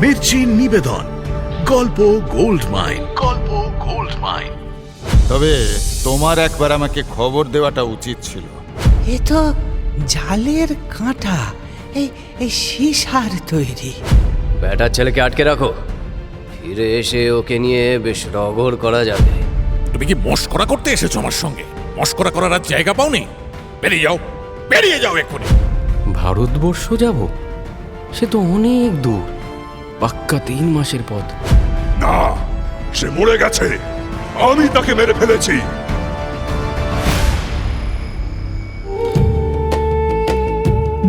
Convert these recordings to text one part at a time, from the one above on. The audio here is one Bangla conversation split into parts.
মির্চি নিবেদন গল্প গোল্ড মাইন। গল্প গোল্ড মাইন। তবে তোমার একবার আমাকে খবর দেওয়াটা উচিত ছিল। এ তো জালের কাঁটা, এই সীসার তৈরি। ব্যাটার ছেলেকে আটকে রাখো, ফিরে এসে ওকে নিয়ে বেশ রগড় করা যাবে। তুমি কি মস্করা করতে এসেছো আমার সঙ্গে? মস্করা করার আর জায়গা পাওনি? বেরিয়ে যাও, বেরিয়ে যাও এক্ষুনি। ভারতবর্ষ যাব? সে তো অনেক দূর, পাক্কা 3 মাসের পথ। না, সে মরে গেছে, আমি তাকে মেরে ফেলেছি।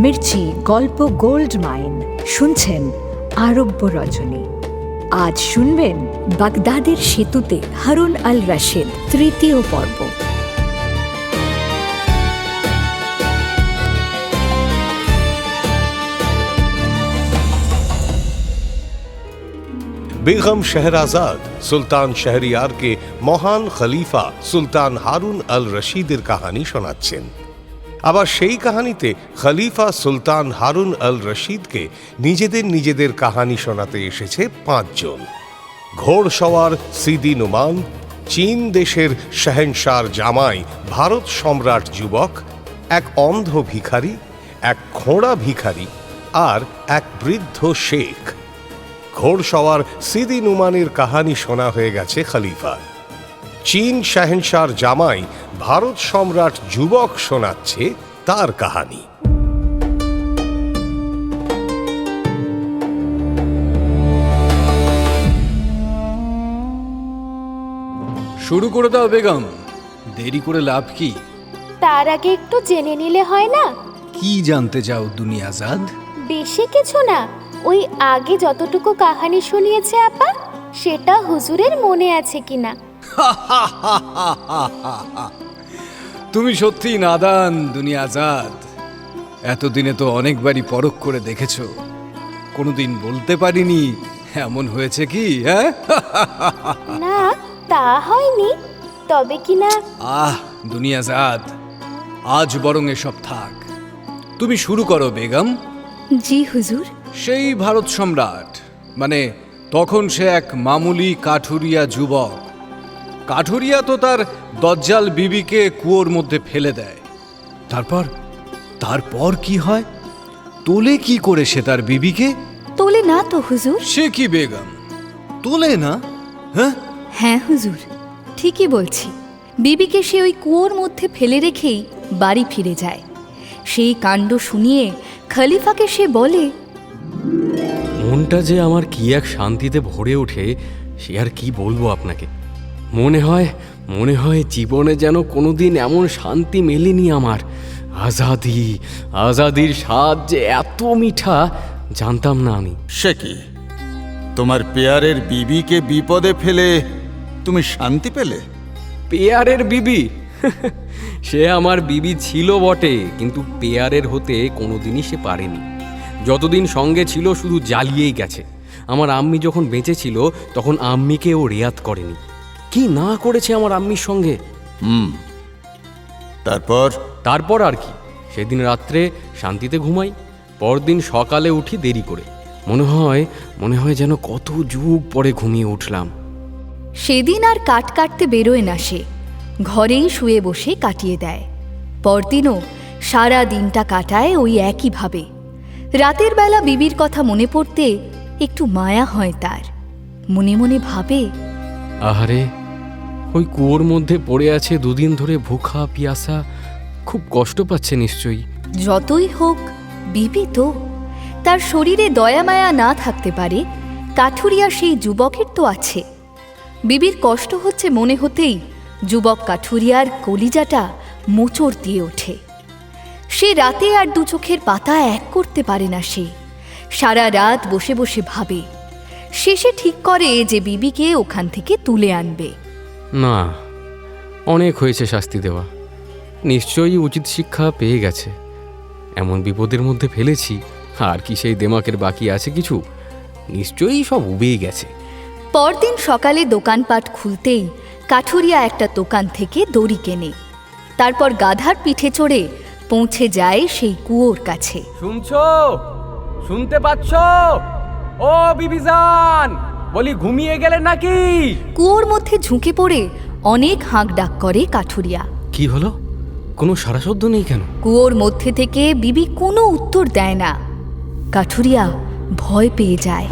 মির্চি গল্প গোল্ড মাইন শুনছেন আরব্য রজনী। আজ শুনবেন বাগদাদের সেতুতে হারুন আল রশিদ, 3য় পর্ব। बेगम शहराजाद सुल्तान शहरियार के মহান খলিফা সুলতান হারুন আল রশিদের কাহিনী শোনাচ্ছেন। আবার সেই কাহিনীতে খলিফা সুলতান হারুন আল রশিদকে নিজেদের কাহিনী শোনাতে এসেছে 5 জন। ঘোড়সওয়ার সিদি নুমান, চীন দেশের শাহেনশার জামাই ভারত সম্রাট যুবক, এক অন্ধ ভিখারি, এক খোঁড়া ভিখারি আর এক বৃদ্ধ শেখ। ঘোড়সওয়ার সিদি নুমানের কাহিনী শোনা হয়ে গেছে খলিফার। চীন শাহেনশার জামাই ভারত সম্রাট যুবক শোনাচ্ছে তার কাহিনী। শুরু করে দাও বেগম, দেরি করে লাভ কি? তার আগে একটু জেনে নিলে হয় না? কি জানতে চাও দুনিয়াজাদ? বেশি কিছু না, ওই আগে যতটুকু কাহিনী শুনিয়েছে আপা, সেটা হুজুরের মনে আছে কিনা। তুমি সত্যি নাদান দুনিয়াজাদ। এতদিনে তো অনেকবারই পরখ করে দেখেছো, কোনোদিন বলতে পারিনি এমন হয়েছে কি? হ্যাঁ, না তা হয়নি, তবে কিনা। দুনিয়াজাদ, আজ বরং এসব থাক, তুমি শুরু করো বেগম। জি হুজুর। সেই ভারত সম্রাট, মানে তখন সে এক মামুলি কাঠুরিয়া যুবক। কাঠুরিয়া তো তার দজ্জাল বিবিকে কুয়োর মধ্যে ফেলে দেয়। তারপর কি হয়? তোলে কি করে সে তার বিবিকে? তোলে না তো হুজুর। সে কি বেগম, তোলে না? হ্যাঁ হ্যাঁ হুজুর, ঠিকই বলছি। বিবিকে সে ওই কুয়োর মধ্যে ফেলে রেখেই বাড়ি ফিরে যায়। সেই কাণ্ড শুনিয়ে খলিফাকে সে বলে, মনটা যে আমার কি এক শান্তিতে ভরে ওঠে, সে আর কি বলবো আপনাকে। মনে হয় জীবনে যেন কোনোদিন এমন শান্তি মেলেনি আমার। আজাদির স্বাদ যে এত মিঠা, জানতাম না আমি। সে কি, তোমার পেয়ারের বিবিকে বিপদে ফেলে তুমি শান্তি পেলে? পেয়ারের বিবি? সে আমার বিবি ছিল বটে, কিন্তু পেয়ারের হতে কোনোদিনই সে পারেনি। যতদিন সঙ্গে ছিল শুধু জ্বালিয়েই গেছে। আমার আম্মি যখন বেঁচে ছিল তখন আম্মিকে ও রেয়াত করেনি। কি না করেছে আমার আম্মির সঙ্গে! তারপর আর কি, সেদিন রাত্রে শান্তিতে ঘুমাই, পরদিন সকালে উঠি দেরি করে। মনে হয় যেন কত যুগ পরে ঘুমিয়ে উঠলাম। সেদিন আর কাটতে বেরোয় না সে, ঘরেই শুয়ে বসে কাটিয়ে দেয়। পরদিনও সারা দিনটা কাটায় ওই একইভাবে। রাতের বেলা বিবির কথা মনে পড়তে একটু মায়া হয় তার। মনে মনে ভাবে, আহারে, ওই কুয়োর মধ্যে পড়ে আছে 2 দিন ধরে, ভুখা পিয়াসা, খুব কষ্ট পাচ্ছে নিশ্চয়ই। যতই হোক বিবি তো, তার শরীরে দয়া মায়া না থাকতে পারে, কাঠুরিয়া সেই যুবকের তো আছে। বিবির কষ্ট হচ্ছে মনে হতেই যুবক কাঠুরিয়ার কলিজাটা মোচড় দিয়ে ওঠে। সে রাতে আর 2 চোখের পাতা এক করতে পারে না। সে সারা রাত বসে বসে ভাবে। শেষে ঠিক করে যে বিবিকে ওখান থেকে তুলে আনবে। না, অনেক হয়েছে শাস্তি দেওয়া, নিশ্চয়ই উচিত শিক্ষা পেয়ে গেছে। এমন বিপদের মধ্যে ফেলেছি, আর কি সেই দেমাকের বাকি আছে কিছু? নিশ্চয়ই সব উবেই গেছে। পরদিন সকালে দোকানপাট খুলতেই কাঠুরিয়া একটা দোকান থেকে দড়ি কেনে। তারপর গাধার পিঠে চড়ে পৌঁছে যায় সেই কুয়োর কাছে। শুনতে পাচ্ছ? ও বিবিজান, বলি ঘুমিয়ে গেলেন নাকি? কুয়োর মধ্যে ঝুঁকে পড়ে অনেক হাঁক ডাক করে কাঠুরিয়া। কি হলো? কোনো সারা শব্দ নেই কেন? কুয়োর মধ্যে থেকে বিবি কোনো উত্তর দেয় না। কাঠুরিয়া ভয় পেয়ে যায়।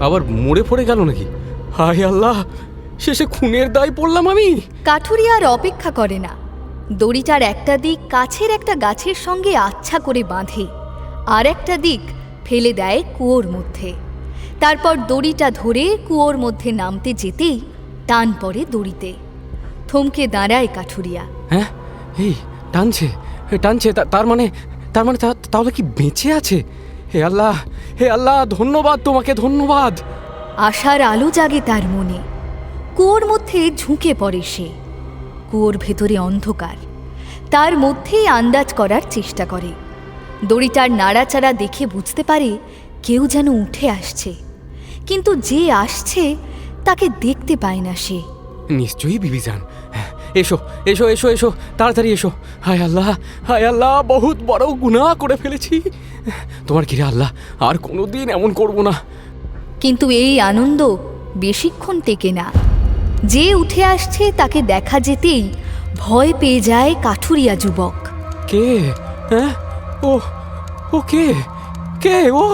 আবার মরে পড়ে গেল নাকি? হায় আল্লাহ, শেষে খুনের দায় পড়লাম আমি। কাঠুরিয়া আর অপেক্ষা করে না, দড়িটার একটা দিক কাছের একটা গাছের সঙ্গে আচ্ছা করে বাঁধে, আর একটা দিক ফেলে দেয় কুয়োর মধ্যে। তারপর দড়িটা ধরে কুয়োর মধ্যে নামতে যেতেই টান পড়ে দড়িতে। থমকে দাঁড়ায় কাঠুরিয়া। হ্যাঁ, এই টানছে টানছে, তার মানে তাহলে কি বেঁচে আছে? হে আল্লাহ, হে আল্লাহ, ধন্যবাদ তোমাকে, ধন্যবাদ। আশার আলো জাগে তার মনে। কুয়োর মধ্যে ঝুঁকে পড়ে সে। কুয়োর ভেতরে অন্ধকার, তার মধ্যেই আন্দাজ করার চেষ্টা করে। দড়িটার নাড়াচাড়া দেখে বুঝতে পারে কেউ যেন উঠে আসছে, কিন্তু যে আসছে তাকে দেখতে পায় না সে। নিশ্চয়ই বিবিজান। এসো এসো এসো এসো, তাড়াতাড়ি এসো। হায় আল্লাহ, হায় আল্লাহ, বহুত বড় গুনাহ করে ফেলেছি। তোমার কিরে আল্লাহ, আর কোনোদিন এমন করব না। কিন্তু এই আনন্দ বেশিক্ষণ টেকে না। যে উঠে আসছে তাকে দেখা যেতেই ভয় পেয়ে যায় কাঠুরিয়া যুবক। কে? হ্যাঁ, ও ও কে? কে ও?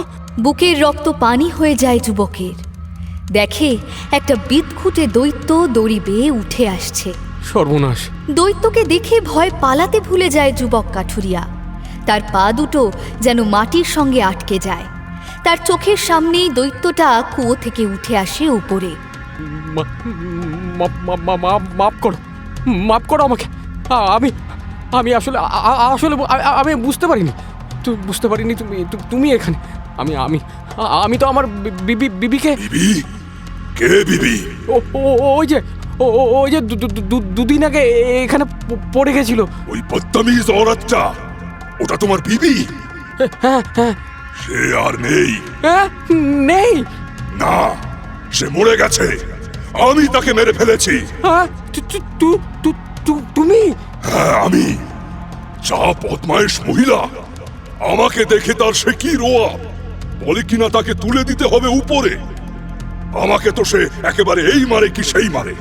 বুকের রক্ত পানি হয়ে যায় যুবকের। দেখে একটা বিদঘুটে দৈত্য দড়ি বেয়ে উঠে আসছে। সর্বনাশ! দৈত্যকে দেখে ভয় পালাতে ভুলে যায় যুবক কাঠুরিয়া। তার পা দুটো যেন মাটির সঙ্গে আটকে যায়। তার চোখের সামনেই দৈত্যটা কুয়ো থেকে উঠে আসে উপরে। মাফ করো, মাফ করো আমাকে। আমি আসলে আমি বুঝতে পারিনি। বুঝতে পারিনি তুমি এখানে। আমি তো আমার বিবিকে। বিবি? কে বিবি? ওই যে দুদিন আগে এখানে পড়ে গেছিল। ওই বদতমিজ औरतটা, ওটা তোমার বিবি? হ্যাঁ হ্যাঁ। সে আর নেই। নেই? না, সে মরে গেছে। আমি তাকে মেরে ফেলেছি। তুমি? হ্যাঁ, আমি। যা বদমাইশ মহিলা! আমাকে দেখে তার সে কি রোয়া, বলে কিনা তাকে তুলে দিতে হবে উপরে। আমাকে তো সে একেবারে এই মারে কি সেই মারে।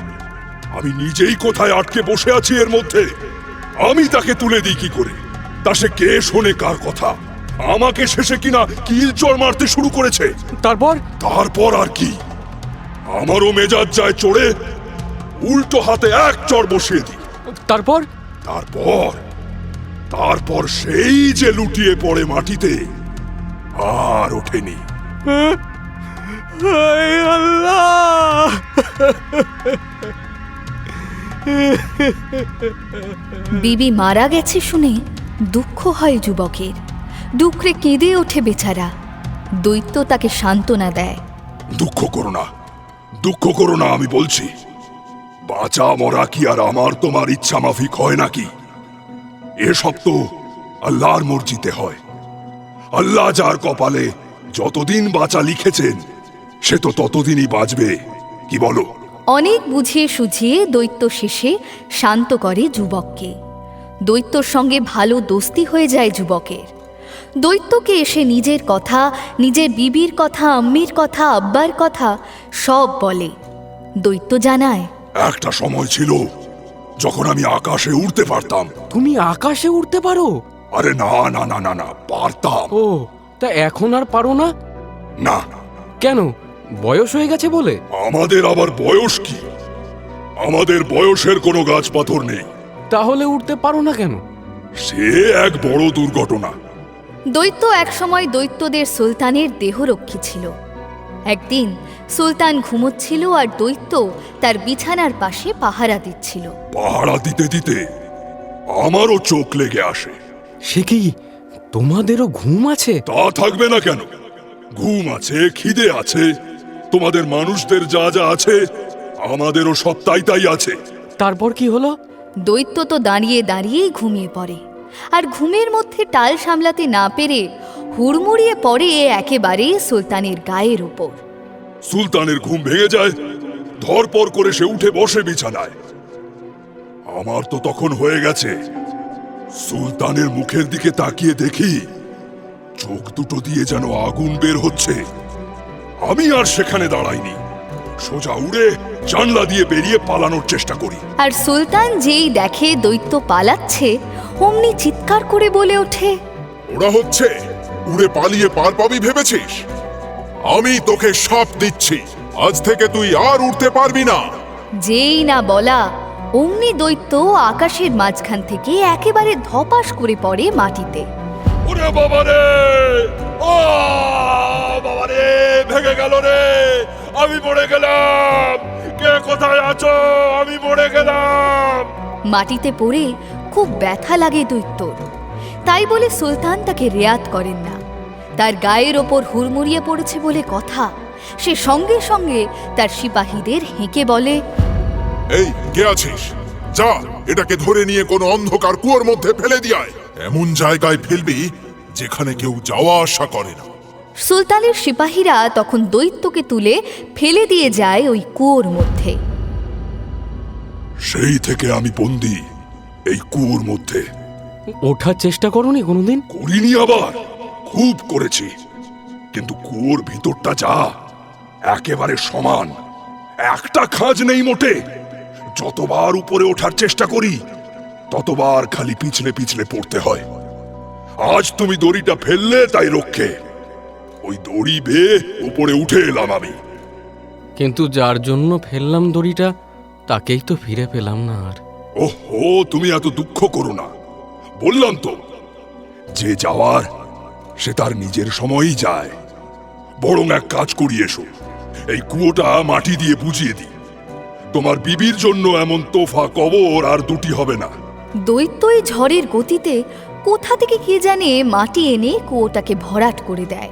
আমি নিজেই কোথায় আটকে বসে আছি এর মধ্যে। আমি তাকে তুলে দিই কি করে? তা সে কে শোনে কার কথা? আমাকে শেষে কিনা কিল চড় মারতে শুরু করেছে। তারপর আর কি, আমারও মেজাজ যায় চড়ে, উল্টো হাতে এক চড় বসিয়ে দিই। তারপর তারপর সেই যে লুটিয়ে পড়ে মাটিতে, আর ওঠেনি। আল্লাহ! বিবি মারা গেছে শুনে দুঃখ হয় যুবকের। দুঃখে কেঁদে ওঠে বেচারা। দৈত্য তাকে সান্ত্বনা দেয়। দুঃখ করো না, আমি বলছি। বাঁচা মরা কি আর আমার তোমার ইচ্ছা মাফিক হয় নাকি? এসব তো আল্লাহর মর্জিতে হয়। আল্লাহ যার কপালে যতদিন বাঁচা লিখেছেন, সে তো ততদিনই বাঁচবে। কি বলো? অনেক বুঝিয়ে সুঝিয়ে দৈত্য শেষে শান্ত করে যুবককে। দৈত্যর সঙ্গে ভালো দোস্তি হয়ে যায় যুবকের। দৈত্যকে এসে নিজের কথা, নিজের বিবির কথা, আম্মির কথা, আব্বার কথা সব বলে। দৈত্য জানায়, একটা সময় ছিল যখন আমি আকাশে উড়তে পারতাম। তুমি আকাশে উড়তে পারো? আরে না না না না না, পারতাম। ও, তা এখন আর পারো না? না। কেন? বয়স হয়ে গেছে বলে? আমাদের আবার বয়স কি? আমাদের বয়সের কোনো গাছ পাথর নেই। তাহলে উঠতে পারো না কেন? সে এক বড় দুর্ঘটনা। দৈত্য একসময় দৈত্যদের সুলতানের দেহরক্ষী ছিল। একদিন সুলতান ঘুমোচ্ছিল আর দৈত্য তার বিছানার পাশে পাহারা দিচ্ছিল। পাহারা দিতে দিতে আমারও চোখ লেগে আসে। সে কি, তোমাদেরও ঘুম আছে? তা থাকবে না কেন? ঘুম আছে, খিদে আছে। তোমাদের মানুষদের যা যা আছে, আমাদেরও সব তাই আছে। তারপর কি হলো? দৈত্য তো দাঁড়িয়ে দাঁড়িয়েই ঘুমিয়ে পড়ে, আর ঘুমের মধ্যে টাল সামলাতে না পেরে হুড়মুড়িয়ে পড়ে একেবারে সুলতানের গায়ের উপর। সুলতানের ঘুম ভেঙে যায়, ধরপর করে সে উঠে বসে বিছানায়। আমার তো তখন হয়ে গেছে। সুলতানের মুখের দিকে তাকিয়ে দেখি চোখ দুটো দিয়ে যেন আগুন বের হচ্ছে। আমি আর সেখানে দাঁড়াইনি, সোজা উড়ে জানলা দিয়ে বেরিয়ে পালানোর চেষ্টা করি। আর সুলতান যেই দেখে দৈত্য পালাচ্ছে অমনি চিৎকার করে বলে ওঠে, ওরা হচ্ছে উড়ে পালিয়ে পার পাবি ভেবেছিস? আমি তোকে শাপ দিচ্ছি, আজ থেকে তুই আর উঠতে পারবি না। যেই না বলা অমনি দৈত্য আকাশের মাঝখান থেকে একেবারে ধপাস করে পড়ে মাটিতে। ওরে বাবা রে, ও বাবা রে, ভেঙে গেল রে, আমি পড়ে গেলাম, কে কোথায় আছো? আমি পড়ে গেলাম। মাটিতে পড়ে খুব ব্যথা লাগে দৈত্যর, তাই বলে সুলতান তাকে রেয়াত করেন না। তার গায়ের ওপর হুড়মুড়িয়ে পড়েছে বলে কথা, সে সঙ্গে সঙ্গে তার সিপাহীদের হেঁকে বলে, এই কে আছিস? যা, এটাকে ধরে নিয়ে কোনো অন্ধকার কুয়োর মধ্যে ফেলে দিয়ায়, এমন জায়গায় ফেলবি যেখানে কেউ যাওয়া আসা করে না। সুলতানের সিপাহীরা তখন দৈত্যকে তুলে ফেলে দিয়ে যায় ওই কুয়োর মধ্যে। সেই থেকে আমি বন্দি এই কুয়োর মধ্যে। ওঠার চেষ্টা করোনি কোনোদিন? করিনি, আবার খুব করেছি, কিন্তু কুয়োর ভিতরটা যা একেবারে সমান, একটা খাঁজ নেই মোটে। যতবার উপরে ওঠার চেষ্টা করি ততবার খালি পিছলে পিছলে পড়তে হয়। আজ তুমি দড়িটা ফেললে তাই রক্ষে, ওই দড়ি বেয়ে উপরে উঠে এলাম আমি। কিন্তু যার জন্য ফেললাম দড়িটা তাকেই তো ফিরে পেলাম না আর। ওহো, তুমি এত দুঃখ করো না, বললাম তো যে যাওয়ার সে তার নিজের সময়ই যায়। বরং এক কাজ করি, এসো এই কুয়োটা মাটি দিয়ে বুঝিয়ে দিই। তোমার বিবির জন্য এমন তোফা কবর আর দুটি হবে না। দৈত্য এই ঝড়ের গতিতে কোথা থেকে কে জানে মাটি এনে কুয়োটাকে ভরাট করে দেয়।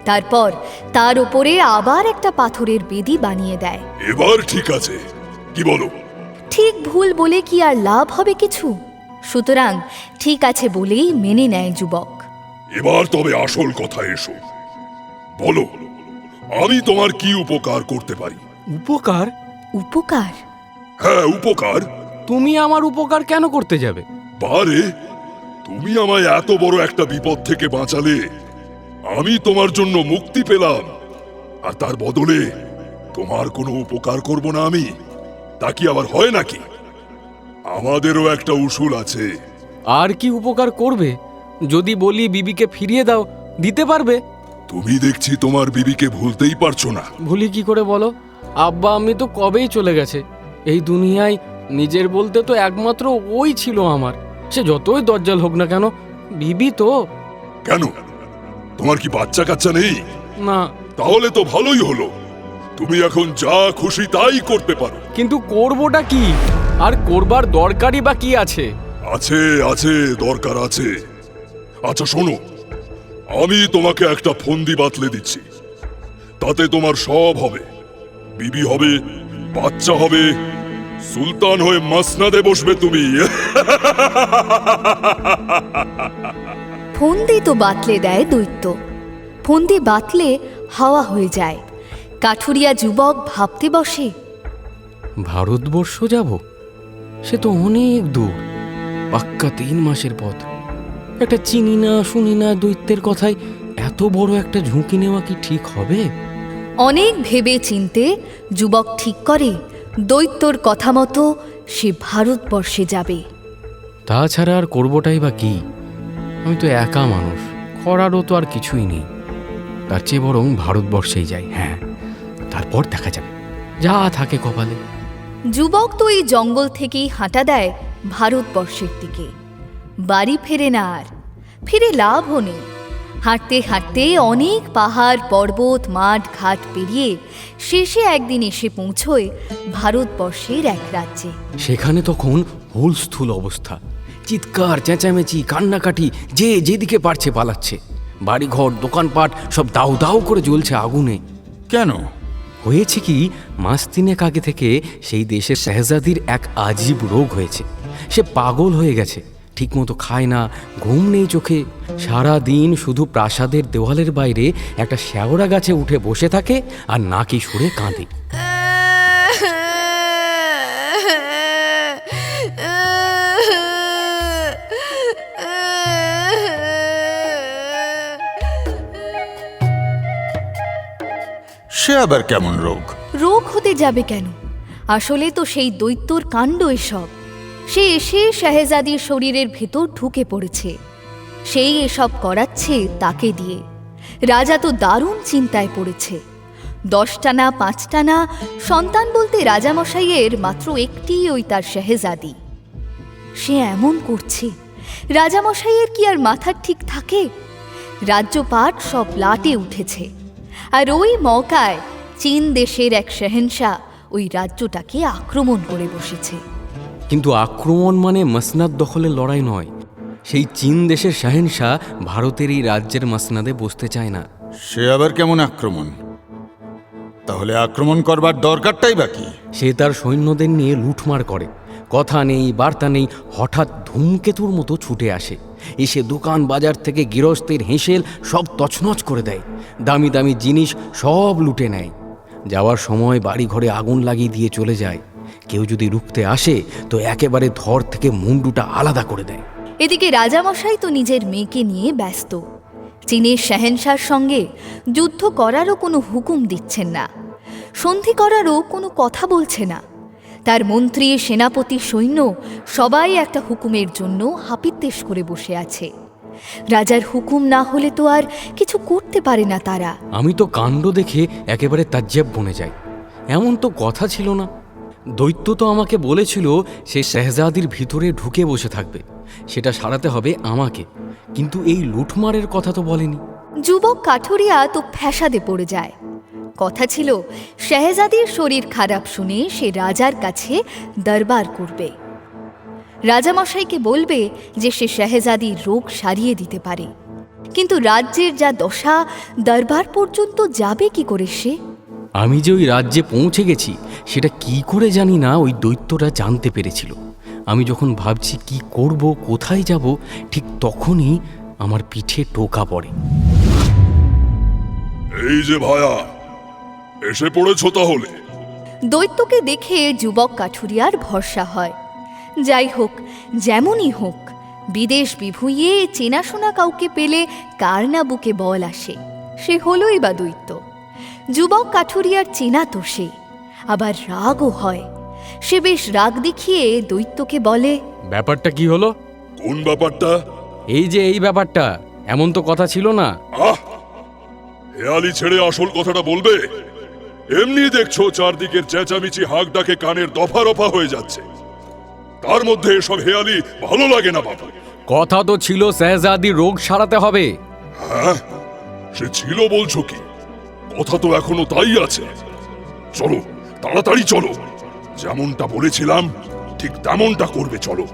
তারপর তার উপরে আবার একটা পাথরের বেদি বানিয়ে দেয়। এবার ঠিক আছে, কি বলো? ঠিক ভুল বলে কি আর লাভ হবে কিছু? সুতরাং ঠিক আছে বলেই মেনে নেয় যুবক। এবার তবে আসল কথা, এসো বলো, আমি তোমার কি উপকার করতে পারি? উপকার? উপকার? হ্যাঁ, উপকার। তুমি আমার উপকার কেন করতে যাবে? বারে, তুমি আমায় এত বড় একটা বিপদ থেকে বাঁচালে, আমি তোমার জন্য মুক্তি পেলাম, আর তার বদলে তোমার কোনো উপকার করব না আমি? তা কি আবার হয় নাকি? আমাদেরও একটা উসুল আছে। আর কি উপকার করবে? যদি বলি বিবিকে ফিরিয়ে দাও, দিতে পারবে? তুমি দেখছি তোমার বিবিকে ভুলতেই পারছো না। ভুলি কি করে বলো? আব্বা আম্মি তো কবেই চলে গেছে। এই দুনিয়ায় নিজের বলতে তো একমাত্র ওই ছিল আমার। সে যতই দজ্জাল হোক না কেন, বিবি তো। কেন, তোমার কি বাচ্চা কাচ্চা নেই? না। তাহলে তো ভালোই হলো, তুমি এখন যা খুশি তাই করতে পারো। কিন্তু করবোটা কি? আর করবার দরকারই বা কি আছে? আছে আছে, দরকার আছে। আচ্ছা শোনো, আমি তোমাকে একটা ফন্দি বাতলে দিচ্ছি, তাতে তোমার সব হবে। বিবি হবে, বাচ্চা হবে, সুলতান হয়ে মাসনাদে বসবে তুমি। ফন্দি তো বাতলে দেয় দৈত্য। ফন্দি বাতলে হাওয়া হয়ে যায়। কাঠুরিয়া যুবক ভাবতে বসে, ভারতবর্ষ যাব? সে তো অনেক দূর, পাক্কা 3 মাসের পথ। একটা চিনি না শুনি না দৈত্যের কথায় এত বড় একটা ঝুঁকি নেওয়া কি ঠিক হবে? অনেক ভেবে চিনতে যুবক ঠিক করে দৈত্যর কথা মতো সে ভারতবর্ষে যাবে। তাছাড়া আর করবোটাই বা কি? আমি তো একা মানুষ, করারও তো আর কিছুই নেই। তার চেয়ে বরং ভারতবর্ষেই যাই। হ্যাঁ, তারপর দেখা যাবে, যা থাকে কপালে। যুবক তো এই জঙ্গল থেকেই হাঁটা দেয় ভারতবর্ষের দিকে। বাড়ি ফেরে না আর, ফিরে লাভও নেই। হাঁটতে হাঁটতে অনেক পাহাড় পর্বত মাঠ ঘাট পেরিয়ে শেষে একদিন এসে পৌঁছয় ভারতবর্ষের এক রাজ্যে। সেখানে তখন হুলস্থুল অবস্থা, চিৎকার চেঁচামেচি কান্নাকাটি, যে যেদিকে পারছে পালাচ্ছে। বাড়িঘর দোকানপাট সব দাউ দাউ করে জ্বলছে আগুনে। কেন? হয়েছে কি, মাস 3 আগে থেকে সেই দেশের শেহজাদির এক আজীব রোগ হয়েছে। সে পাগল হয়ে গেছে, ঠিকমতো খায় না, ঘুম নেই চোখে। সারা দিন শুধু প্রাসাদের দেওয়ালের বাইরে একটা শ্যাওড়া গাছে উঠে বসে থাকে আর নাকি সুরে কাঁদে। সে আবার কেমন রোগ? রোগ হতে যাবে কেন? আসলে তো সেই দৈত্যর কাণ্ড এসব। সে এসে শাহেজাদির শরীরের ভেতর ঢুকে পড়েছে। সেই এসব করাচ্ছে তাকে দিয়ে। রাজা তো দারুণ চিন্তায় পড়েছে। 10টা না 5টা না, সন্তান বলতে রাজামশাইয়ের মাত্র একটিই, ওই তার শাহেজাদি। সে এমন করছে, রাজামশাইয়ের কি আর মাথা ঠিক থাকে? রাজ্যপাট সব লাটে উঠেছে, আর ওই মৌকায় চীন দেশের এক শাহেনশাহ ওই রাজ্যটাকে আক্রমণ করে বসেছে। কিন্তু আক্রমণ মানে মসনাদ দখলের লড়াই নয়। সেই চীন দেশের শাহেনশাহ ভারতের এই রাজ্যের মসনাদে বসতে চায় না। সে আবার কেমন আক্রমণ? তাহলে আক্রমণ করবার দরকারটাই বাকি। সে তার সৈন্যদের নিয়ে লুটমার করে, কথা নেই বার্তা নেই, হঠাৎ ধূমকেতুর মতো ছুটে আসে, এসে দোকান বাজার থেকে গৃহস্থের হেঁসেল সব তছনছ করে দেয়, দামি দামি জিনিস সব লুটে নেয়। যাওয়ার সময় বাড়ি ঘরে আগুন লাগিয়ে দিয়ে চলে যায়। কেউ যদি রুখতে আসে তো একেবারে ধর থেকে মুন্ডুটা আলাদা করে দেয়। এদিকে রাজামশাই তো নিজের মেয়েকে নিয়ে ব্যস্ত। চীনের শাহেনশাহর সঙ্গে যুদ্ধ করারও কোনো হুকুম দিচ্ছেন না, সন্ধি করারও কোনো কথা বলছে না। তার মন্ত্রী, সেনাপতি, সৈন্য সবাই একটা হুকুমের জন্য হাপিত্তেশ করে বসে আছে। রাজার হুকুম না হলে তো আর কিছু করতে পারে না তারা। আমি তো কাণ্ড দেখে একেবারে তাজ্জাব বনে যাই। এমন তো কথা ছিল না। দৈত্য তো আমাকে বলেছিল সে শাহজাদির ভিতরে ঢুকে বসে থাকবে, সেটা সারাতে হবে আমাকে, কিন্তু এই লুটমারের কথা তো বলেনি। যুবক কাঠুরিয়া তো ফ্যাসাদে পড়ে যায়। কথা ছিল শাহজাদির শরীর খারাপ শুনে সে রাজার কাছে দরবার করবে, রাজামশাইকে বলবে যে সে শাহজাদির রোগ সারিয়ে দিতে পারে। কিন্তু রাজ্যের যা দশা, দরবার পর্যন্ত যাবে কি করে সে? আমি যে ওই রাজ্যে পৌঁছে গেছি সেটা কি করে জানি না, ওই দৈত্যটা জানতে পেরেছিল। আমি যখন ভাবছি কি করব, কোথায় যাব, ঠিক তখনই আমার পিঠে টোকা পড়ে। এই যে ভায়া, এসে পড়েছ তাহলে? দৈত্যকে দেখে যুবক কাঠুরিয়ার ভরসা হয়। যাই হোক, যেমনই হোক, বিদেশ বিভুঁইয়ে চেনাশোনা কাউকে পেলে কার না বুকে বল আসে। সে হলোই বা দৈত্য। যুবক কাঠুরিয়ার চেনা তো সে, আবার রাগও হয়। সে বেশ রাগ দেখিয়ে দৈত্যকে বলে, ব্যাপারটা কি হলো? কোন ব্যাপারটা? এই যে এই ব্যাপারটা, এমন তো কথা ছিল না। হেয়ালি ছেড়ে আসল কথাটা বলবে? এমনি দেখছো চারদিকের চেঁচামেচি হাঁক ডাকে কানের দফা রফা হয়ে যাচ্ছে, তার মধ্যে এসব হেয়ালি ভালো লাগে না বাবু। কথা তো ছিল শাহজাদির রোগ সারাতে হবে। হ্যাঁ, সে ছিল বলছো কি? কথা তো এখনো তাই আছে। চলো, তাড়াতাড়ি চলো, যেমনটা বলেছিলাম ঠিক তেমনটা করবে। চলো,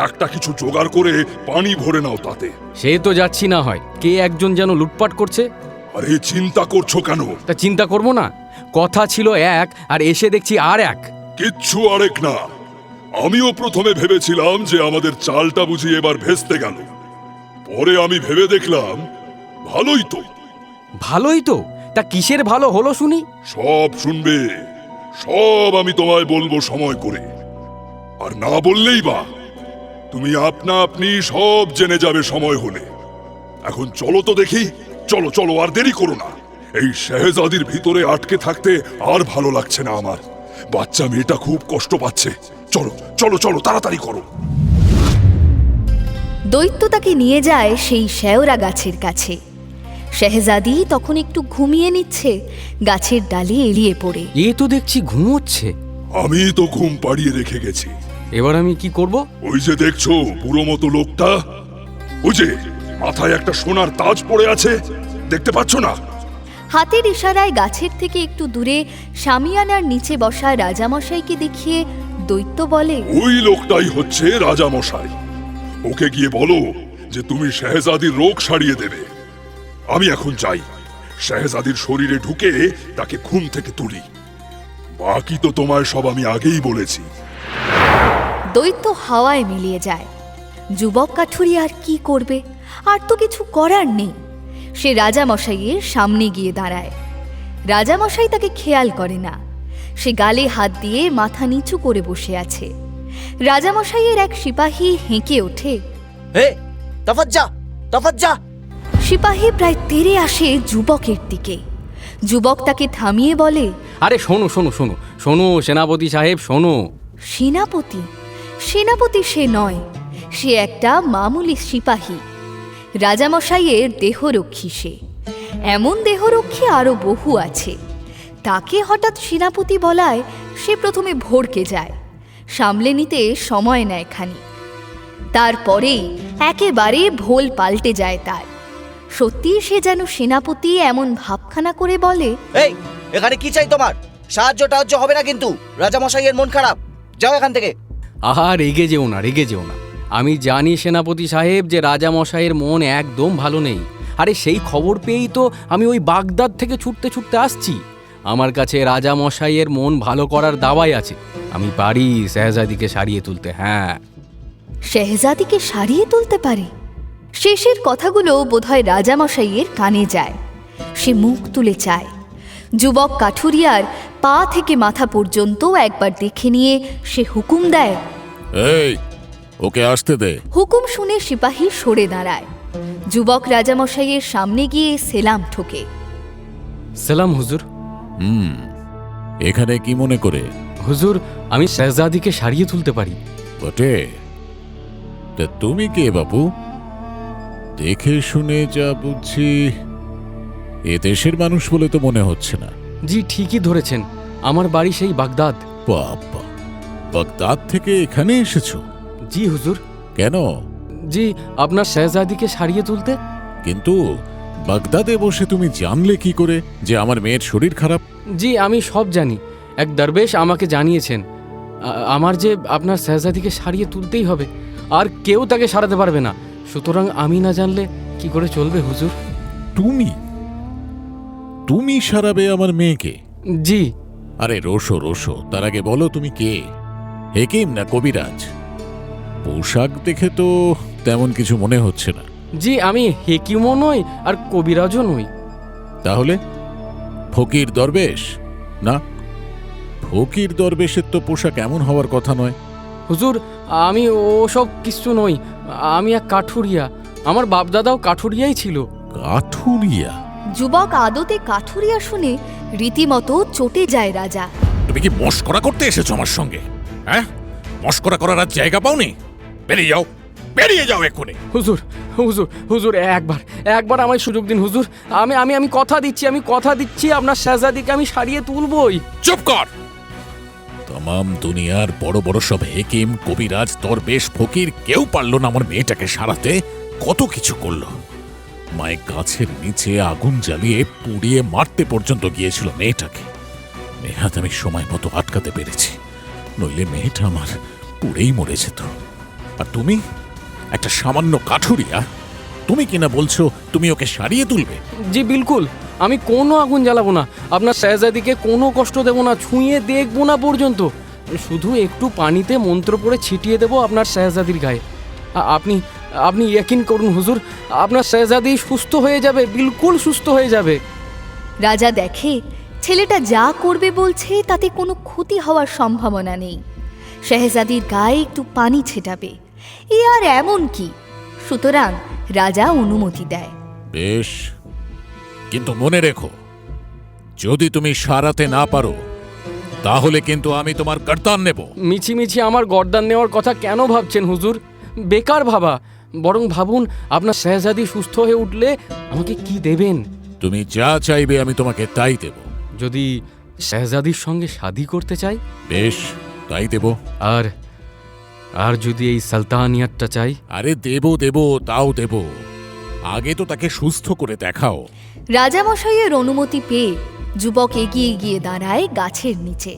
একটা কিছু জোগাড় করে পানি ভরে নাও তাতে। সে তো যাচ্ছি না হয়, কে একজন যেন লুটপাট করছে। আরে চিন্তা করছো কেন? তা চিন্তা করব না? কথা ছিল এক, আর এসে দেখছি আর এক। কিচ্ছু আরেক না। আমিও প্রথমে ভেবেছিলাম যে আমাদের চালটা বুঝি এবার ভেস্তে গেল, পরে আমি ভেবে দেখলাম ভালোই তো। ভালোই তো? তা কিসের ভালো হলো শুনি? সব শুনবে, সব আমি তোমায় বলবো সময় করে। আর না বললেই বা তুমি আপনা আপনি সব জেনে যাবে সময় হলে। এখন চলো তো দেখি, চলো চলো, আর দেরি করো না। এই শাহজাদির ভিতরে আটকে থাকতে আর ভালো লাগছে না আমার। বাচ্চা মেয়েটা খুব কষ্ট পাচ্ছে। চলো চলো চলো, তাড়াতাড়ি করো। দৈত্য তাকে নিয়ে যায় সেই শেওড়া গাছের কাছে। শাহজাদি তখন একটু ঘুমিয়ে নিচ্ছে গাছের ডালে এলিয়ে পড়ে। এ তো দেখছি ঘুমোচ্ছে। আমি তো ঘুম পাড়িয়ে রেখে গেছি। এবার আমি কি করব? ওই যে দেখছো বুড়ো মতো লোকটা, ওই যে মাথায় একটা সোনার তাজ পড়ে আছে, দেখতে পাচ্ছ না? হাতের ইশারায় গাছের থেকে একটু দূরে শামিয়ানার নিচে বসা রাজামশাইকে দেখিয়ে দৈত্য বলে, ওই লোকটাই হচ্ছে রাজামশাই। ওকে গিয়ে বলো যে তুমি শাহজাদির রোগ সারিয়ে দেবে। আমি এখন যাই, শাহজাদির শরীরে ঢুকে তাকে ঘুম থেকে তুলি। বাকি তো তোমায় সব আমি আগেই বলেছি। দৈত্য হাওয়ায় মিলিয়ে যায়। যুবক কাঠুরি আর কি করবে? আর তো কিছু করার নেই। সে রাজামশাইয়ের সামনে গিয়ে দাঁড়ায়। রাজামশাই তাকে খেয়াল করে না। সে গালে হাত দিয়ে মাথা নিচু করে বসে আছে। রাজামশাইয়ের এক সিপাহী হেঁকে ওঠে, হে তফাজ্জা তফাজ্জা। সিপাহী প্রায় তেড়ে আসে যুবকের দিকে। যুবক তাকে থামিয়ে বলে, আরে শোনো শোনো শোনো শোনো সেনাপতি সাহেব শোনো। সেনাপতি? সেনাপতি সে নয়, সে একটা মামুলি সিপাহী। রাজামশাইয়ের দেহরক্ষী সে। এমন দেহরক্ষী আরও বহু আছে। তাকে হঠাৎ সেনাপতি বলায় সে প্রথমে ভড়কে যায়, সামলে নিতে সময় নেয় খানি। তারপরেই একেবারে ভোল পাল্টে যায় তার। সত্যি সে যেন সেনাপতি এমন ভাবখানা করে বলে, এই এখানে কি চাই তোমার? সাহায্য টাহায্য হবে না কিন্তু, রাজামশাইয়ের মন খারাপ, যাও এখান থেকে। আহা রেগে যেও না, রেগে যেও না। আমি জানি সেনাপতি সাহেব যে রাজামশাইয়ের মন একদম ভালো নেই। আরে সেই খবর পেয়েই তো আমি ওই বাগদাদ থেকে ছুটতে ছুটতে আসছি। আমার কাছে রাজামশাইয়ের মন ভালো করার দাওয়াই আছে। আমি পারি শেহজাদিকে সারিয়ে তুলতে। হ্যাঁ, শেহজাদিকে সারিয়ে তুলতে পারে? শেষের কথাগুলো বোধহয় রাজামশাইয়ের কানে যায়। সে মুখ তুলে চায়। যুবক কাঠুরিয়ার পা থেকে মাথা পর্যন্ত একবার দেখে নিয়ে সে হুকুম দেয়। এই ওকে আসতে দে। হুকুম শুনে সিপাহী সরে দাঁড়ায়। যুবক রাজামশাইয়ের সামনে গিয়ে সেলাম ঠোকে। সালাম হুজুর। এখানে কি মনে করে? হুজুর, আমি শেহজাদিকে সারিয়ে তুলতে পারি। বটে? তা তুমি কে বাবু? দেখে শুনে যা বুঝছি এ দেশের মানুষ বলে তো মনে হচ্ছে না। জি ঠিকই ধরেছেন, আমার বাড়ি সেই বাগদাদ। বাবা, বাগদাদ থেকে এখানে এসেছো? জি হুজুর। কেন? জি আপনার শেহজাদিকে সারিয়ে তুলতে। কিন্তু বাগদাদে বসে তুমি জানলে কি করে যে আমার মেয়ের শরীর খারাপ? জি আমি সব জানি। এক দরবেশ আমাকে জানিয়েছেন আমার যে আপনার শেহজাদিকে সারিয়ে তুলতেই হবে, আর কেউ তাকে সারাতে পারবে না। সুতরাং আমি না জানলে কি করে চলবে হুজুর? তুমি তুমি সারাবে আমার মেয়েকে? জি। আরে রোশো রোশো, তার আগে বলো তুমি কে? হেকিম না কবিরাজ? পোশাক দেখে তো তেমন কিছু মনে হচ্ছে না। জি আমি হেকিমও নই আর কবিরাজও নই। তাহলে ফকির দরবেশ? না, ফকির দরবেশের তো পোশাক এমন হওয়ার কথা নয়। হুজুর আমি ওসব কিছু নই, আমি এক কাঠুরিয়া। আমার বাপদাদাও কাঠুরিয়াই ছিল। কাঠুরিয়া? যুবক আদতে কাঠুরিয়া শুনে রীতিমতো চটে যায় রাজা। তুমি কি মস্করা করতে এসেছো আমার সঙ্গে? হ্যাঁ, মস্করা করার আর জায়গা পাওনি? বেরিয়ে যাও, বেরিয়ে যাও এক্ষুনি। হুজুর হুজুর হুজুর একবার আমায় সুযোগ দিন হুজুর। আমি আমি আমি কথা দিচ্ছি আপনার শেহজাদিকে আমি সারিয়ে তুলবই। চুপ কর! তমাম দুনিয়ার বড় বড় সব হেকিম, কবিরাজ, দরবেশ, ফকির কেউ পারল না আমার মেয়েটাকে সারাতে। কত কিছু করলো। মায়ের গাছের নিচে আগুন জ্বালিয়ে পুড়িয়ে মারতে পর্যন্ত গিয়েছিল মেয়েটাকে। নেহাত আমি সময় মতো আটকাতে পেরেছি, নইলে মেয়েটা আমার পুড়েই মরে যেত। আর তুমি একটা সামান্য কাঠুরিয়া, তুমি কিনা বলছো তুমি ওকে সারিয়ে তুলবে? জি বিলকুল, আমি কোনো আগুন জ্বালাবো না, আপনার শেহজাদিকে কোনো কষ্ট দেব না, ছুঁয়ে দেখবো না পর্যন্ত। শুধু একটু পানিতে মন্ত্র পড়ে ছিটিয়ে দেবো আপনার শেহজাদির গায়ে। আপনি আপনি ইয়াকিন করুন হুজুর, আপনার শেহজাদি সুস্থ হয়ে যাবে, বিলকুল সুস্থ হয়ে যাবে। রাজা দেখে ছেলেটা যা করবে বলছে তাতে কোনো ক্ষতি হওয়ার সম্ভাবনা নেই। শেহজাদির গায়ে একটু পানি ছেটাবে, এ আর এমন কি। সুতরাং রাজা অনুমতি দেয়। বেশ, কিন্তু মনে রেখো, যদি তুমি সারাতে না পারো তাহলে কিন্তু আমি তোমার গর্দান নেব। মিছি আমার গর্দান নেওয়ার কথা কেন ভাবছেন হুজুর? বেকার ভাবা, বরং ভাবুন আপনার শেহজাদি সুস্থ হয়ে উঠলে আমাকে কি দেবেন। তুমি যা চাইবে আমি তোমাকে তাই দেব। যদি শেহজাদির সঙ্গে শাদী করতে চাই? বেশ, তাই দেব। আর যদি এই সালতানিয়াতটা চাই? আরে দেব, তাও দেব। আগে তো তাকে সুস্থ করে দেখাও। রাজামশাইয়ের অনুমতি পেয়ে যুবক এগিয়ে গিয়ে দাঁড়ায় গাছের নিচে।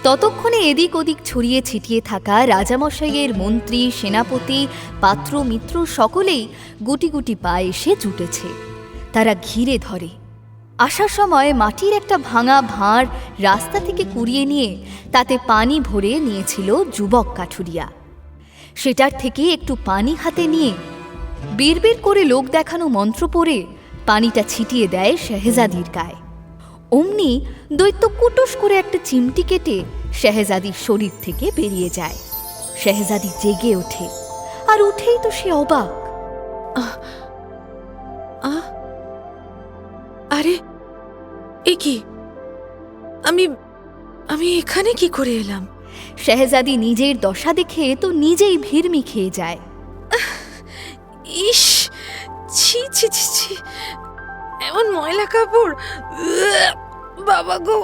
ততক্ষণে এদিক ওদিক ছড়িয়ে ছিটিয়ে থাকা রাজামশাইয়ের মন্ত্রী, সেনাপতি, পাত্র, মিত্র সকলেই গুটি গুটি পা এসে জুটেছে। তারা ঘিরে ধরে। আসার সময় মাটির একটা ভাঙা ভাঁড় রাস্তা থেকে কুড়িয়ে নিয়ে তাতে পানি ভরে নিয়েছিল যুবক কাঠুরিয়া। সেটার থেকে একটু পানি হাতে নিয়ে বিড়বিড় করে লোক দেখানো মন্ত্র পড়ে পানিটা ছিটিয়ে দেয় শেহজাদির গায়ে। অমনি দৈত্য কুটুস করে একটা চিমটি কেটে শেহজাদির শরীর থেকে বেরিয়ে যায়। শেহজাদি জেগে ওঠে, আর উঠেই তো সে অবাক। আরে এ কি? আমি আমি এখানে কি করে এলাম? শেহজাদি নিজের দশা দেখে তো নিজেই ভিড়মি খেয়ে যায়। ইস, ছি ছি ছি ছি, এমন ময়লা কাপড়, বাবা গো।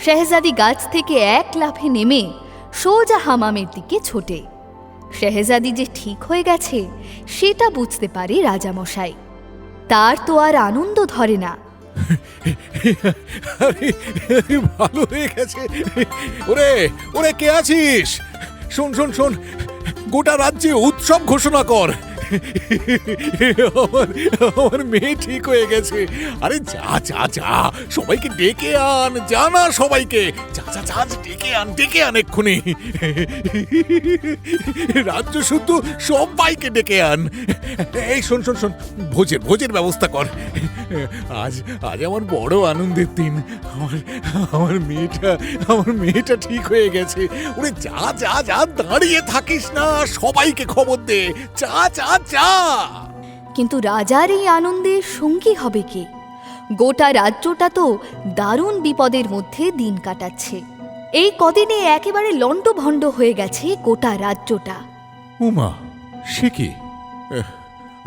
শেহজাদি গাছ থেকে এক লাফে নেমে সোজা হামামের দিকে ছোটে। শেহজাদি যে ঠিক হয়ে গেছে সেটা বুঝতে পারে রাজামশাই। তার তো আর আনন্দ ধরে না। ভালো হয়ে গেছে। ওরে ওরে, কে আছিস? শোন শোন শোন, গোটা রাজ্যে উৎসব ঘোষণা কর। আমার মেয়ে ঠিক হয়ে গেছে। আরে যা যা যা, সবাইকে ডেকে আন, জানা সবাইকে, যা যা যা, ডেকে আন এক্ষুনি। রাজ্য শুদ্ধ সবাইকে ডেকে আন। এই শোন শোন শোন, ভোজের ব্যবস্থা কর। আজ আমার বড় আনন্দের দিন। আমার মেয়েটা ঠিক হয়ে গেছে। ওরে যা যা যা, দাঁড়িয়ে থাকিস না, সবাইকে খবর দে, যা যা যা। কিন্তু রাজার এই আনন্দে সঙ্গী হবে কে? গোটা রাজ্যটা তো দারুণ বিপদের মধ্যে দিন কাটাচ্ছে। এই কদিনে একেবারে লণ্ডভণ্ড হয়ে গেছে গোটা রাজ্যটা। উমা, সে কি?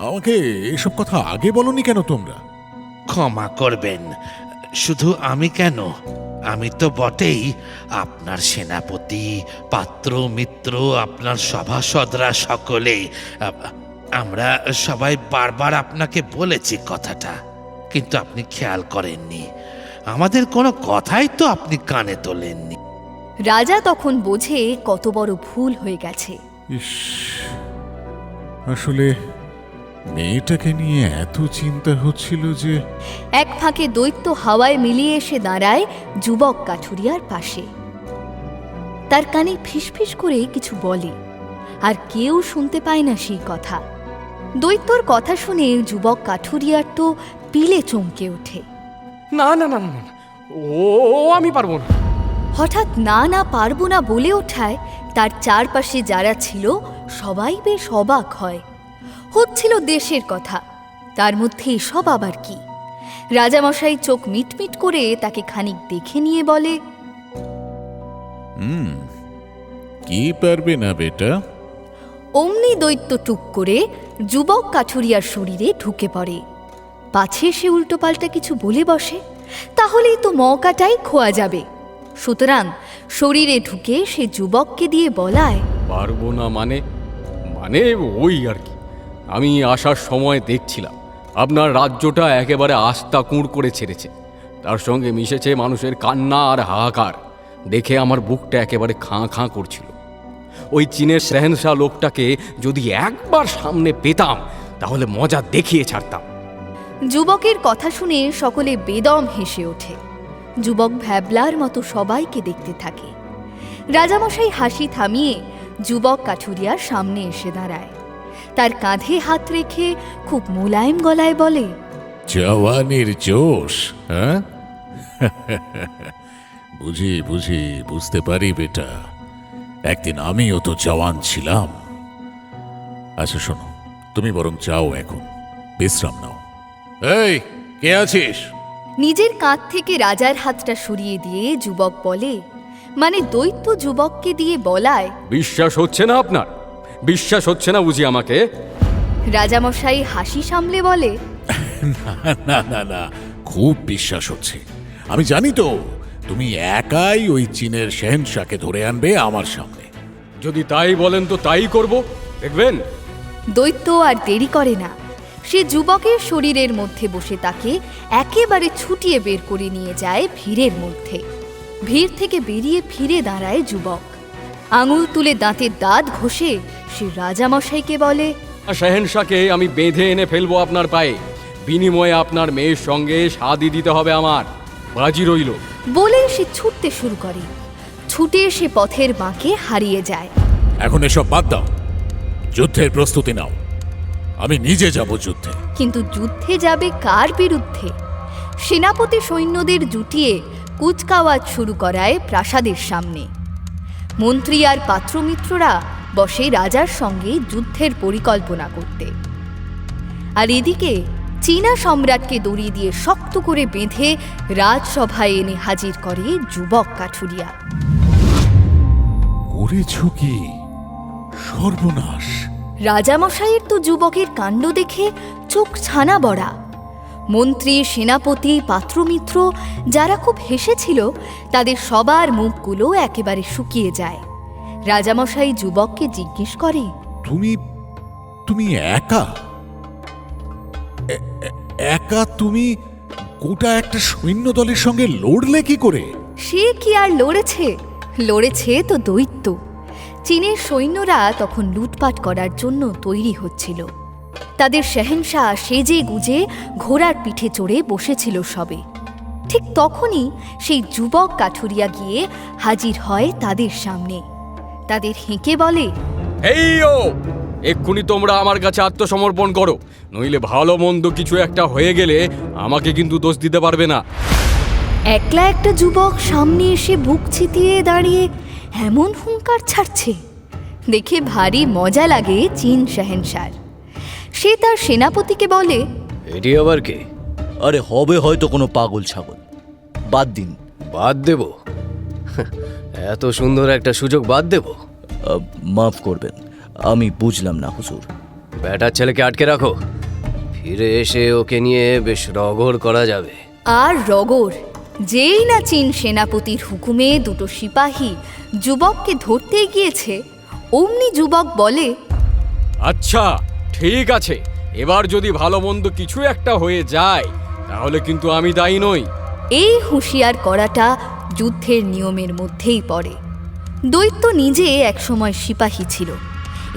আমাকে এসব কথা আগে বলনি কেন তোমরা? ক্ষমা করবেন, শুধু আমি কেন, আমি তো বটেই, আপনার সেনাপতি, পাত্র, মিত্র, আপনার সভাসদরা সকলে, আমরা সবাই বারবার আপনাকে বলেছি কথাটা, কিন্তু আপনি খেয়াল করেননি। আমাদের কোনো কথাই তো আপনি কানে তোলেননি। রাজা তখন বোঝে কত বড় ভুল হয়ে গেছে। ইস, আসলে মেয়েটাকে নিয়ে এত চিন্তা হচ্ছিল যে। এক ফাঁকে দৈত্য হাওয়ায় মিলিয়ে এসে দাঁড়ায় যুবক কাঠুরিয়ার পাশে। তার কানে ফিসফিস করে কিছু বলে, আর কেউ শুনতে পায় না সেই কথা। দৈত্যর কথা শুনে যুবক কাঠুরিয়ার তো পিলে চমকে ওঠে। না না না না, ও আমি পারবো না। হঠাৎ না না পারবো না বলে ওঠায় তার চারপাশে যারা ছিল সবাই বেশ অবাক হয়। হচ্ছিল দেশের কথা, তার মধ্যে এসব আবার কি? রাজামশাই চোখ মিটমিট করে তাকে খানিক দেখে নিয়ে বলে, কি পারবে না বেটা? অমনি দৈত্য টুক করে যুবক কাঠুরিয়ার শরীরে ঢুকে পড়ে। পাছে সে উল্টোপাল্টা কিছু বলে বসে, তাহলেই তো মৌকাটাই খোয়া যাবে। সুতরাং শরীরে ঢুকে সে যুবককে দিয়ে বলায়, পারবো না মানে ওই আর কি। আমি আসার সময় দেখছিলাম আপনার রাজ্যটা একেবারে আস্তা কুঁড় করে ছেড়েছে, তার সঙ্গে মিশেছে মানুষের কান্না আর হাহাকার। দেখে আমার বুকটা একেবারে খাঁ খাঁ করছিল। ওই চীনের শেহেনশাহ লোকটাকে যদি একবার সামনে পেতাম তাহলে মজা দেখিয়ে ছাড়তাম। যুবকের কথা শুনে সকলে বেদম হেসে ওঠে। যুবক ভ্যাবলার মতো সবাইকে দেখতে থাকে। রাজামশাই হাসি থামিয়ে যুবক কাঠুরিয়ার সামনে এসে দাঁড়ায়। তার কাঁধে হাত রেখে খুব মোলায়েম গলায় বলে, জওয়ানির জোশ, হ্যাঁ? বুঝতে পারি বেটা, একদিন আমিও তো জওয়ান ছিলাম। আচ্ছা শোনো, তুমি বরং যাও, এখন বিশ্রাম নাও। এই, কে আছিস? নিজের কাঁধ থেকে রাজার হাতটা সরিয়ে দিয়ে যুবক বলে, মানে দৈত্য যুবককে দিয়ে বলায়, বিশ্বাস হচ্ছে না আপনার? বিশ্বাস হচ্ছে না বুঝি আমাকে? রাজামশাই হাসি সামলে বলে, না না না, খুব বিশ্বাস হচ্ছে। আমি জানি তো তুমি একাই ওই চীনের শেহেনশাহকে ধরে আনবে আমার সামনে। যদি তাই বলেন তো তাই করব, দেখবেন। দৈত্য আর দেরি করে না। সে যুবকের শরীরের মধ্যে বসে তাকে একেবারে ছুটিয়ে বের করে নিয়ে যায় ভিড়ের মধ্যে। ভিড় থেকে বেরিয়ে ফিরে দাঁড়ায় যুবক। আঙুল তুলে দাঁতের দাঁত ঘষে সে রাজামশাইকে বলে, শেহেনশাহকে আমি বেঁধে এনে ফেলবো আপনার পায়ে, বিনিময়ে আপনার মেয়ের সঙ্গে শাদি দিতে হবে আমার। বাজি রইল। বলে সে ছুটতে শুরু করে। ছুটে সে পথের বাঁকে হারিয়ে যায়। এখন এসব বাদ দাও, যুদ্ধের প্রস্তুতি নাও। আমি নিজে যাব যুদ্ধে। কিন্তু যুদ্ধে যাবে কার বিরুদ্ধে? সেনাপতি সৈন্যদের জুটিয়ে কুচকাওয়াজ শুরু করায় প্রাসাদের সামনে। মন্ত্রী আর পাত্রমিত্ররা বসে রাজার সঙ্গে যুদ্ধের পরিকল্পনা করতে। আর এদিকে চীনা সম্রাটকে দড়ি দিয়ে শক্ত করে বেঁধে রাজসভায় এনে হাজির করে যুবক কাঠুরিয়া। করেছ কি? সর্বনাশ! রাজামশাইয়ের তো যুবকের কাণ্ড দেখে চোখ ছানা বড়া। মন্ত্রী, সেনাপতি, পাত্রমিত্র যারা খুব হেসেছিল তাদের সবার মুখগুলো একেবারে শুকিয়ে যায়। রাজামশাই যুবককে জিজ্ঞেস করে, তুমি তুমি একা একা তুমি গোটা একটা সৈন্য দলের সঙ্গে লড়লে কি করে? সে কি আর লড়েছে? লড়েছে তো দৈত্য। চীনের সৈন্যরা তখন লুটপাট করার জন্য তৈরি হচ্ছিল। তাদের শেহেনশাহ সেজে গুজে ঘোড়ার পিঠে চড়ে বসেছিল সবে। ঠিক তখনই সেই যুবক কাঠুরিয়া গিয়ে হাজির হয় তাদের সামনে। তাদের হেঁকে বলে, এইও, এক্ষুনি তোমরা আমার কাছে আত্মসমর্পণ করো, নইলে ভালো মন্দ কিছু একটা হয়ে গেলে আমাকে কিন্তু দোষ দিতে পারবে না। একলা একটা যুবক সামনে এসে বুক ছিটিয়ে দাঁড়িয়ে এমন হুঙ্কার ছাড়ছে দেখে ভারী মজা লাগে চীন শেহেনশার। সে তার সেনাপতিকে বলে, এটি আবার কে? আরে হবে হয়তো কোনো পাগল ছাগল, বাদ দিন। বাদ দেব? এত সুন্দর একটা সুযোগ বাদ দেব? মাফ করবেন, আমি বুঝলাম না হুজুর। ব্যাটার ছেলেকে আটকে রাখো, ফিরে এসে ওকে নিয়ে বেশ রগড় করা যাবে। আর রগর যেই না চীন সেনাপতির হুকুমে দুটো সিপাহী যুবককে ধরতে গিয়েছে, অমনি যুবক বলে, আচ্ছা ঠিক আছে, এবার যদি ভালো মন্দ কিছু একটা হয়ে যায় তাহলে কিন্তু আমি দায়ী নই। এই হুঁশিয়ার করাটা যুদ্ধের নিয়মের মধ্যেই পড়ে। দৈত্য নিজে একসময় সিপাহী ছিল,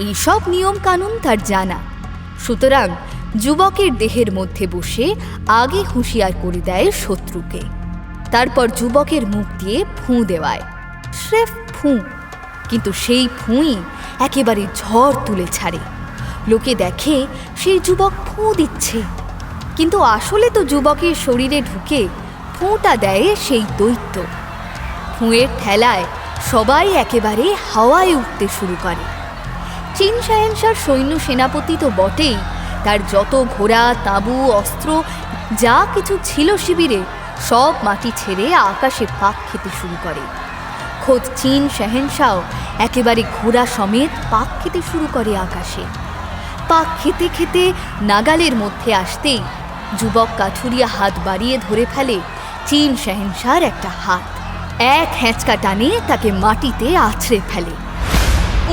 এই সব নিয়ম কানুন তার জানা। সুতরাং যুবকের দেহের মধ্যে বসে আগে হুঁশিয়ার করে দেয় শত্রুকে, তারপর যুবকের মুখ দিয়ে ফুঁ দেওয়ায়। স্রেফ ফুঁ, কিন্তু সেই ফুঁই একেবারে ঝড় তুলে ছাড়ে। লোকে দেখে সেই যুবক ফুঁ দিচ্ছে, কিন্তু আসলে তো যুবকের শরীরে ঢুকে ফুঁটা দেয় সেই দৈত্য। ফুঁয়ের ঠেলায় সবাই একেবারে হাওয়ায় উঠতে শুরু করে। চীন শেহেনশার সৈন্য সেনাপতি তো বটেই, তার যত ঘোড়া, তাঁবু, অস্ত্র যা কিছু ছিল শিবিরে সব মাটি ছেড়ে আকাশে পাক খেতে শুরু করে। খোদ চীন শেহেনশাহ একেবারে ঘোড়া সমেত পাক খেতে শুরু করে আকাশে। পাক খেতে খেতে নাগালের মধ্যে আসতেই যুবক কাঠুরিয়া হাত বাড়িয়ে ধরে ফেলে চীন শেহেনশার একটা হাত। এক হ্যাঁচকা টানে তাকে মাটিতে আছড়ে ফেলে।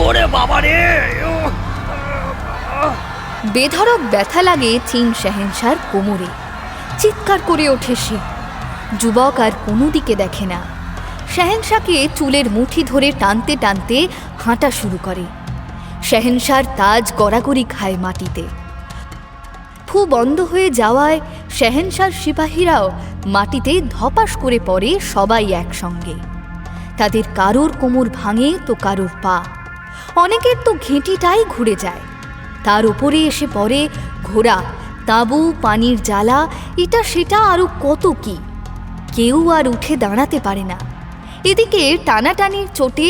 ওরে বাবা রে! বেধড়ক ব্যথা লাগে চীন শেহেনশার কোমরে। চিৎকার করে ওঠে সে। যুবক আর কোনো দিকে দেখে না। শেহেনশাকে চুলের মুঠি ধরে টানতে টানতে হাঁটা শুরু করে। শেহেনশার তাজ গড়াগড়ি খায় মাটিতে। ফু বন্ধ হয়ে যাওয়ায় শেহেনশার সিপাহীরাও মাটিতে ধপাস করে পড়ে সবাই একসঙ্গে। তাদের কারোর কোমর ভাঙে তো কারোর পা, অনেকের তো ঘেঁটিটাই ঘুরে যায়। তার উপরে এসে পড়ে ঘোড়া, তাঁবু, পানির জ্বালা, এটা সেটা আরও কত কি। কেউ আর উঠে দাঁড়াতে পারে না। এদিকে টানাটানির চোটে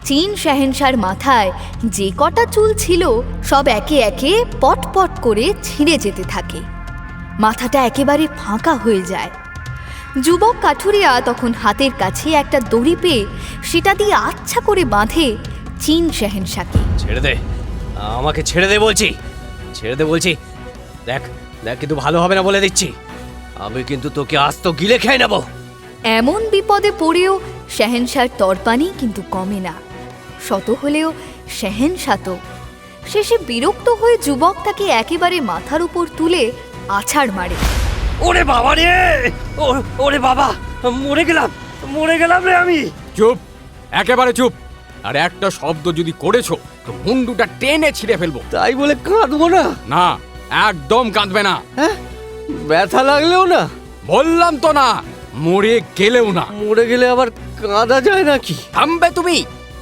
চীন শেহেনশার মাথায় যে কটা চুল ছিল সব একে একে পটপট করে ছিঁড়ে যেতে থাকে। মাথাটা একেবারে ফাঁকা হয়ে যায়। যুবক কাঠুরিয়া তখন হাতের কাছে একটা দড়ি পেয়ে সেটা দিয়ে আচ্ছা করে বাঁধে চীন শেহেনশাকে। ছেড়ে দে, আমাকে ছেড়ে দে বলছি, ছেড়ে দে বলছি। দেখ দেখ, কিন্তু ভালো হবে না বলে দিচ্ছি, আমি কিন্তু তোকে আস্ত গিলে খেয়ে নেব। এমন বিপদে পড়েও শেহেনশার তরপানি কিন্তু কমে না। শত হলেও শেহেনশা তো। শেষে বিরক্ত হয়ে যুবক তাকে একেবারে মাথার উপর তুলে আছাড় মারে। ওরে বাবা রে! ওরে বাবা, মরে গেলাম রে আমি। চুপ, একেবারে চুপ। আর একটা শব্দ যদি করেছো তো মুন্ডুটা টেনে ছিঁড়ে ফেলবো। তাই বলে কাঁদবো না? না, একদম কাঁদবে না। হ্যাঁ, ব্যথা লাগলেও না? বললাম তো না, মরে গেলেও না। মরে গেলে আবার কাঁদা যায় নাকি? থামবে তুমি?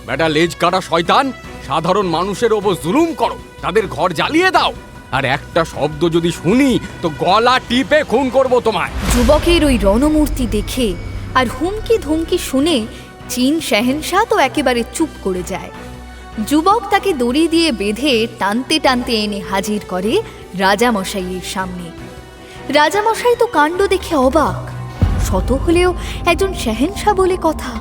বেটা লেজ কাটা শয়তান, সাধারণ মানুষের ওপর জুলুম করো, তাদের ঘর জ্বালিয়ে দাও, আর একটা শব্দ যদি শুনি তো গলা টিপে খুন করব তোমায়। যুবকের ওই রণমূর্তি দেখে আর হুমকি ধুমকি শুনে চীন শেহেনশা তো একেবারে চুপ করে যায়। যুবক তাকে দড়ি দিয়ে বেঁধে টানতে টানতে এনে হাজির করে রাজামশাইয়ের সামনে। রাজামশাই তো কাণ্ড দেখে অবাক, শত হলেও একজন শাহেনশাহ বলে কথা।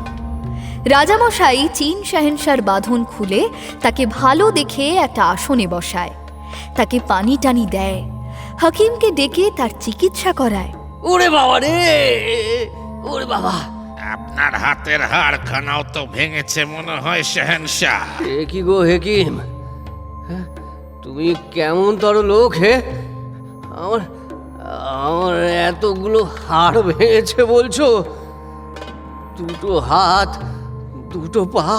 রাজামশাই চীন শাহেনশার বাঁধন খুলে তাকে ভালো দেখে একটা আসনে বসায়, তাকে পানি টানি দেয়, হাকিমকে ডেকে তার চিকিৎসা করায়। ওরে বাবা রে, ওরে বাবা! আপনার হাতের হাড়খানাও তো ভেঙেছে মনে হয় শেহেনশাহ। এ কি গো হেকিম, হ্যাঁ, তুমি কেমন তর লোক হে? আমার আমার এতগুলো হাড় ভেঙেছে বলছো? দুটো হাত, দুটো পা,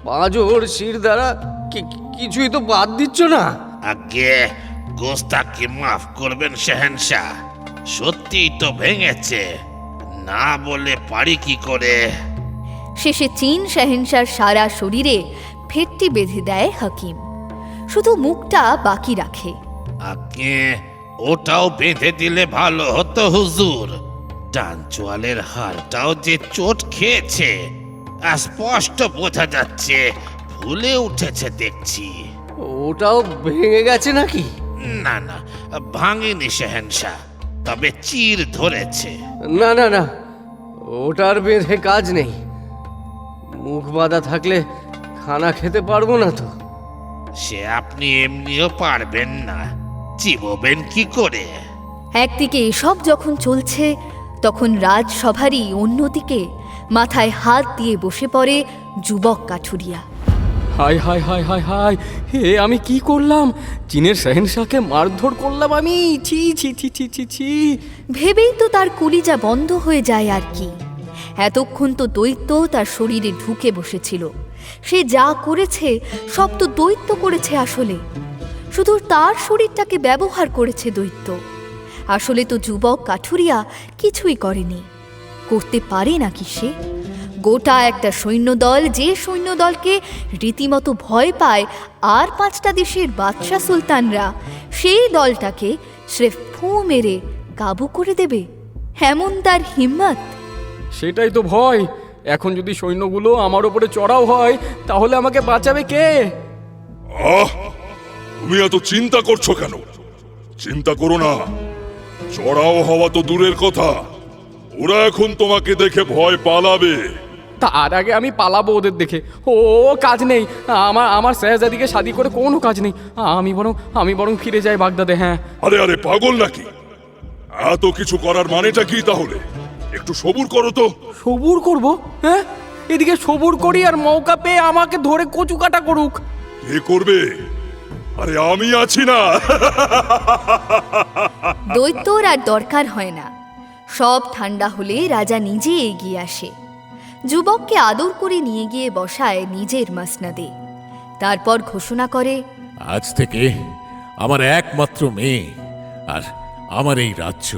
পাঁজর, শির দ্বারা কিছুই তো বাদ দিচ্ছ না। আগে গোস্তাকে মাফ করবেন শেহেনশাহ, সত্যিই তো ভেঙেছে, না বলে পারি কি করে। শেষে চীন শাহেনশার সারা শরীরে ফেটটি বেঁধে দেয় হাকিম, শুধু মুখটা বাকি রাখে। আগে ওটাও বেঁধে দিলে ভালো হতো হুজুর। ডান চোয়ালের হাড়টাও যে চোট খেয়েছে, আর স্পষ্ট বোঝা যাচ্ছে ফুলে উঠেছে দেখছি। ওটাও ভেঙে গেছে নাকি? না না, ভাঙেনি শেহেনশাহ, তবে চির ধরেছে। না না না, ওটার বেঁধে কাজ নেই। মুখ বাঁধা থাকলে খানা খেতে পারবো না তো। সে আপনি এমনিও পারবেন না, চিবোবেন কি করে? একদিকে এসব যখন চলছে, তখন রাজসভারই অন্যদিকে মাথায় হাত দিয়ে বসে পড়ে যুবক কাঠুরিয়া। হায় হায় হায় হায় হায়, হে আমি কি করলাম? চীনের শাহেনশাহকে মারধর করলাম আমি, ছি ছি ছি ছি ছি ছি। ভেবেই তো তার কলিজা বন্ধ হয়ে যায় আর কি। এতক্ষণ তো দৈত্য তার শরীরে ঢুকে বসেছিল, সে যা করেছে সব তো দৈত্য করেছে আসলে, শুধু তার শরীরটাকে ব্যবহার করেছে দৈত্য। আসলে তো যুবক কাঠুরিয়া কিছুই করেনি, করতে পারে নাকি সে? গোটা একটা সৈন্যদল, যে সৈন্যদলকে রীতিমতো ভয় পায় আর 5টা দেশের বাদশা সুলতানরা, সেই দলটাকে স্রেফ ফু মেরে কাবু করে দেবে, এমন তার হিম্মত? সেটাই তো ভয়। এখন যদি সৈন্যগুলো আমার ওপরে চড়াও হয়, তাহলে আমাকে বাঁচাবে কে? তুমি এত চিন্তা করছো কেন? চিন্তা করো না, চড়াও হওয়া তো দূরের কথা, ওরা এখন তোমাকে দেখে ভয় পালাবে। তার আগে আমি পালাবো ওদের দেখে। ও কাজ নেই, আমার শাহজাদিকে শাদি করে কোনো কাজ নেই। আমি বরং ফিরে যাই বাগদাদে। হ্যাঁ। আরে আরে, পাগল নাকি? এত কিছু করার মানেটা কি তাহলে? একটু সবুর করো তো। সবুর করব? হ্যাঁ, এদিকে সবুর করি আর মৌকা পেয়ে আমাকে ধরে কচু কাটা করুক। কে করবে? আরে আমি আছি না। দৈত্যর আর দরকার হয় না, সব ঠান্ডা হলে রাজা নিজে এগিয়ে আসে, যুবককে আদর করে নিয়ে গিয়ে বসায় নিজের মসনদে। তারপর ঘোষণা করে, আজ থেকে আমার একমাত্র মেয়ে আর আমার এই রাজ্য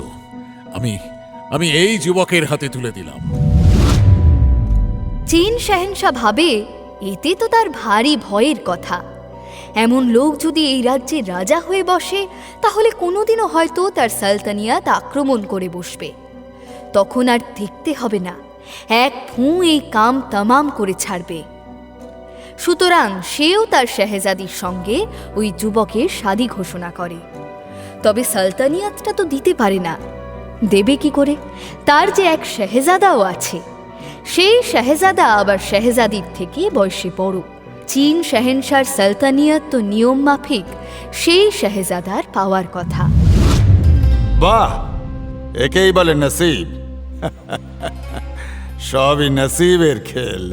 আমি এই যুবকের হাতে তুলে দিলাম। চীন শাহেনশাহ ভাবে এতে তো তার ভারী ভয়ের কথা। এমন লোক যদি এই রাজ্যে রাজা হয়ে বসে, তাহলে কোনোদিনও হয়তো তার সালতানিয়াত আক্রমণ করে বসবে। তখন আর দেখতে হবে না, এক ফু এই কাম তামাম করে ছাড়বে। সুতরাং সেও তার শাহেজাদির সঙ্গে ওই যুবকের শাদী ঘোষণা করে। তবে সালতানিয়াতটা তো দিতে পারে না, দেবে কি করে? তার যে এক শাহেজাদাও আছে, সেই শাহেজাদা আবার শাহেজাদির থেকে বয়সে বড়। চীন শাহেনশার সালতানিয়াত তো নিয়ম মাফিক সেই শাহেজাদার পাওয়ার কথা। বাহ, একেই বলে নসিব। সবই নসিবের খেল।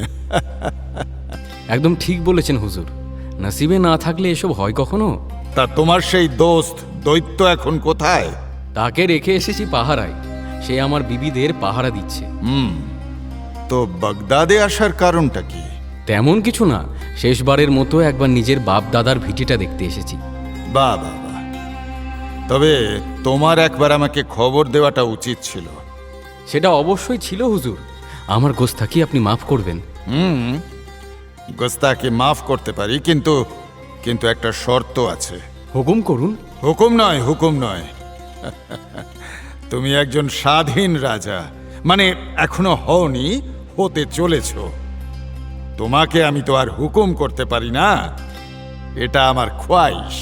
একদম ঠিক বলেছেন হুজুর, নসিবে না থাকলে এসব হয় কখনো? তা তোমার সেই দোস্ত দৈত্য এখন কোথায়? তাকে রেখে এসেছি পাহারায়, সে আমার বিবিদের পাহারা দিচ্ছে। তো বাগদাদে আসার কারণটা কি? তেমন কিছু না, শেষবারের মতো একবার নিজের বাপ দাদার ভিটিটা দেখতে এসেছি। বাহ বাহ বাহ, তবে তোমার একবার আমাকে খবর দেওয়াটা উচিত ছিল। সেটা অবশ্যই ছিল হুজুর, আমার গোস্তাকি আপনি মাফ করবেন। গোস্তাকে মাফ করতে পারি, কিন্তু একটা শর্ত আছে। হুকুম করুন। হুকুম নয়। তুমি একজন স্বাধীন রাজা, মানে এখনো হওনি, হতে চলেছ। তোমাকে আমি তো আর হুকুম করতে পারি না, এটা আমার খোয়াইশ।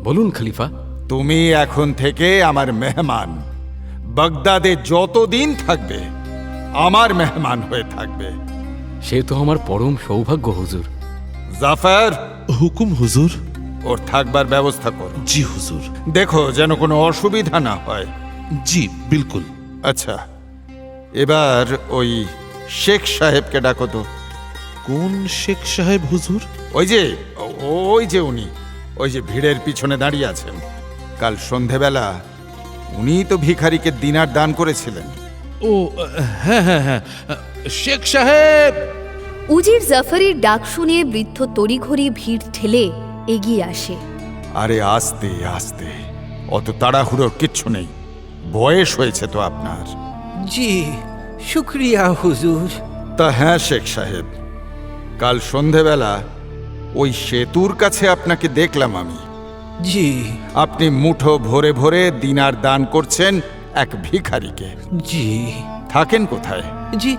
বলুন খলিফা। তুমি এখন থেকে আমার মেহমান। বাগদাদে যতদিন থাকবে আমার মেহমান হয়ে থাকবে। সে তো আমার পরম সৌভাগ্য হুজুর। জাফর, হুকুম হুজুর। ওর থাকবার ব্যবস্থা করো। জি হুজুর। দেখো যেন কোনো অসুবিধা না হয়। জি বিলকুল। আচ্ছা, এবার ওই শেখ সাহেবকে ডাকো তো। কোন শেখ সাহেব হুজুর? ওই যে উনি, ওই যে ভিড়ের পিছনে দাঁড়িয়ে আছেন। কাল সন্ধেবেলা উনি তো ভিখারিকে দিনার দান করেছিলেন। ও হ্যাঁ হ্যাঁ হ্যাঁ, শেখ সাহেব। উজির জাফরের ডাক শুনে বৃদ্ধ তড়িঘড়ি ভিড় ঠেলে এগিয়ে আসে। আরে আস্তে আস্তে, অত তাড়াহুড়োর কিচ্ছু নেই। বয়স হয়েছে তো আপনার। জি, শুক্রিয়া হুজুর। তা হ্যাঁ শেখ সাহেব, কাল সন্ধেবেলা ওই সেতুর কাছে আপনাকে দেখলাম আমি। জি। আপনি মুঠো ভরে ভরে দিনার দান করছেন এক ভিখারিকে। জি। থাকেন কোথায়? জি,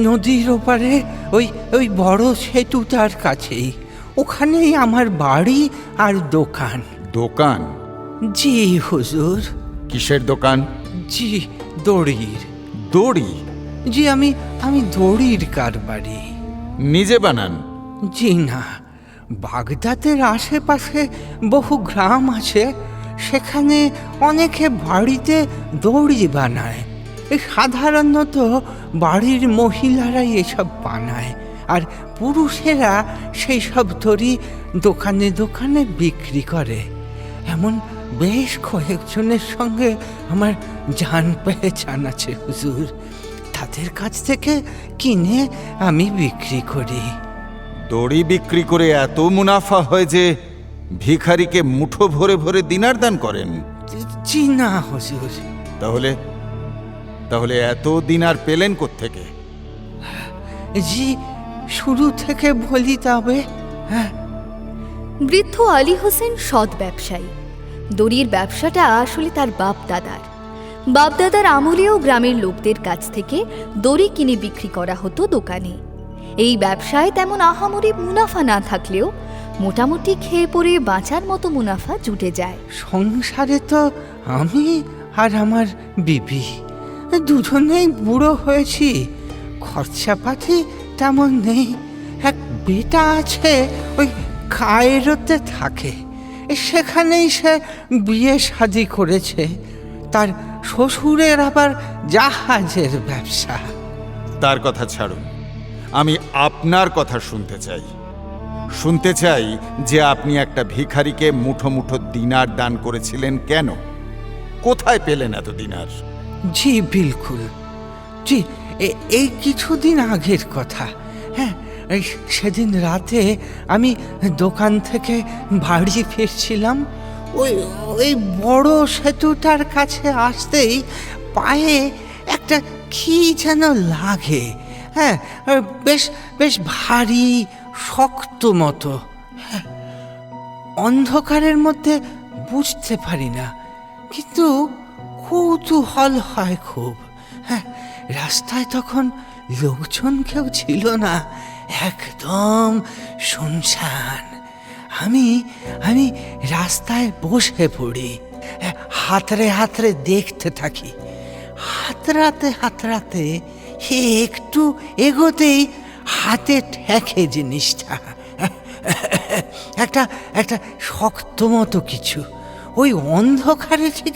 নদীর ওপারে ওই ওই বড় সেতুটার কাছেই। ওখানেই আমার বাড়ি আর দোকান। দোকান? জি হুজুর। কিসের দোকান? জি, দড়ির। দড়ি? জি, আমি দড়ির কারবারি। নিজে বানান? জি না, বাগদাদের আশেপাশে বহু গ্রাম আছে, সেখানে অনেকে বাড়িতে দড়ি বানায়। সাধারণত বাড়ির মহিলারাই এসব বানায়, আর পুরুষেরা সেই সব দড়ি দোকানে দোকানে বিক্রি করে। এমন বেশ কয়েকজনের সঙ্গে আমার জান পেহচান আছে হুজুর। তাদের কাছ থেকে কিনে আমি বিক্রি করি। দড়ি বিক্রি করে এত মুনাফা হয় যে ভিখারিকে মুঠো ভরে ভরে দিনার দান করেন? জি না হুজুর। তাহলে এত দিনার পেলেন কোত্থেকে? জি, শুরু থেকে বলি তবে। হ্যাঁ। বৃদ্ধ আলী হোসেন সৎ ব্যবসায়ী। দড়ির ব্যবসাটা আসলে তার বাপদাদার আমলেও গ্রামের লোকদের কাছ থেকে দড়ি কিনে বিক্রি করা হতো দোকানে। এই ব্যবসায় তেমন আহামরি মুনাফা না থাকলেও মোটামুটি খেয়ে পরে বাঁচার মতো মুনাফা জুটে যায়। সংসারে তো আমি আর আমার বিবি দুজনেই বুড়ো হয়েছি, খরচাপাতি তেমন নেই। এক বেটা আছে, ওই কায়রোতে থাকে, সেখানেই সে বিয়ে শাদি করেছে। তার শ্বশুরের আবার জাহাজের ব্যবসা। তার কথা ছাড়ুন, আমি আপনার কথা শুনতে চাই যে আপনি একটা ভিখারিকে মুঠো মুঠো দিনার দান করেছিলেন কেন? কোথায় পেলেন এত দিনার? জি বিলকুল। জি, এই কিছুদিন আগের কথা। হ্যাঁ, সেদিন রাতে আমি দোকান থেকে বাড়ি ফিরছিলাম। ওই বড় সেতুটার কাছে আসতেই পায়ে একটা কি যেন লাগে। হ্যাঁ, বেশ ভারী শক্ত মতো। হ্যাঁ, অন্ধকারের মধ্যে বুঝতে পারি না, কিন্তু কৌতূহল হয় খুব। হ্যাঁ, রাস্তায় তখন লোকজন কেউ ছিল না, একদম শুনশান। আমি রাস্তায় বসে পড়ি, হাতড়ে দেখতে থাকি। হাতড়াতে একটু এগোতেই হাতে ঠেকে জিনিসটা, একটা শক্ত মতো কিছু। ওই অন্ধকারে ঠিক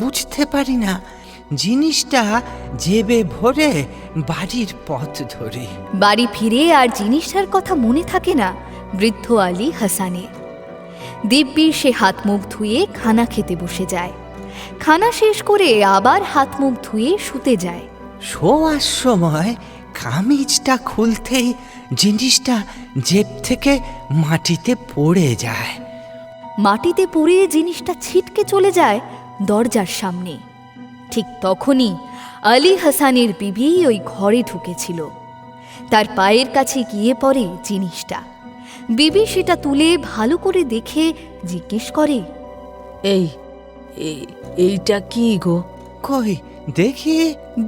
বুঝতে পারি না, জিনিসটা জেবে ভরে বাড়ির পথ ধরি। বাড়ি ফিরে আর জিনিসটার কথা মনে থাকে না বৃদ্ধ আলী হাসানের। দিব্যি সে হাত মুখ ধুয়ে খানা খেতে বসে যায়। খানা শেষ করে আবার হাত মুখ ধুয়ে শুতে যায়। শোয়ার সময় কামিজটা খুলতেই জিনিসটা জেব থেকে মাটিতে পড়ে যায়। মাটিতে পড়ে জিনিসটা ছিটকে চলে যায় দরজার সামনে। ঠিক তখনই আলী হাসানের বিবি ওই ঘরে ঢুকেছিল। তার পায়ের কাছে গিয়ে পড়ে জিনিসটা। বিবি সেটা তুলে ভালো করে দেখে জিজ্ঞেস করে, এইটা কি গো? কই দেখি।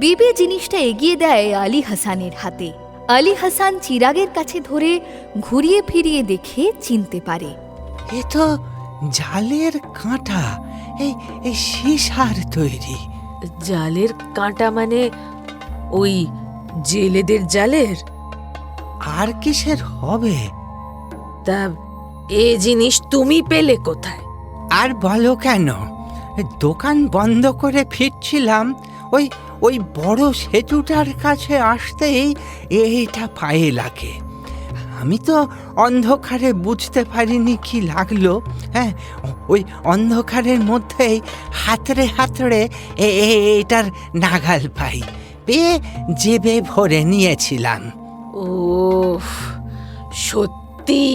বিবি জিনিসটা এগিয়ে দেয় আলী হাসানের হাতে। আলী হাসান চিরাগের কাছে ধরে ঘুরিয়ে ফিরিয়ে দেখে চিনতে পারে, এ তো জালের কাঁটা। এই এই সীসার তৈরি। জালের কাঁটা মানে ওই জেলেদের জালের? আর কিসের হবে? তা এ জিনিস তুমি পেলে কোথায়? আর বলো কেন, দোকান বন্ধ করে ফিরছিলাম, ওই ওই বড় সেতুটার কাছে আসতেই এইটা পায়ে লাগে। আমি তো অন্ধকারে বুঝতে পারিনি কি লাগলো। হ্যাঁ, ওই অন্ধকারের মধ্যেই হাতড়ে হাতড়ে এটার নাগাল পাই, পেয়ে জেবে ভরে নিয়েছিলাম। ও সত্যি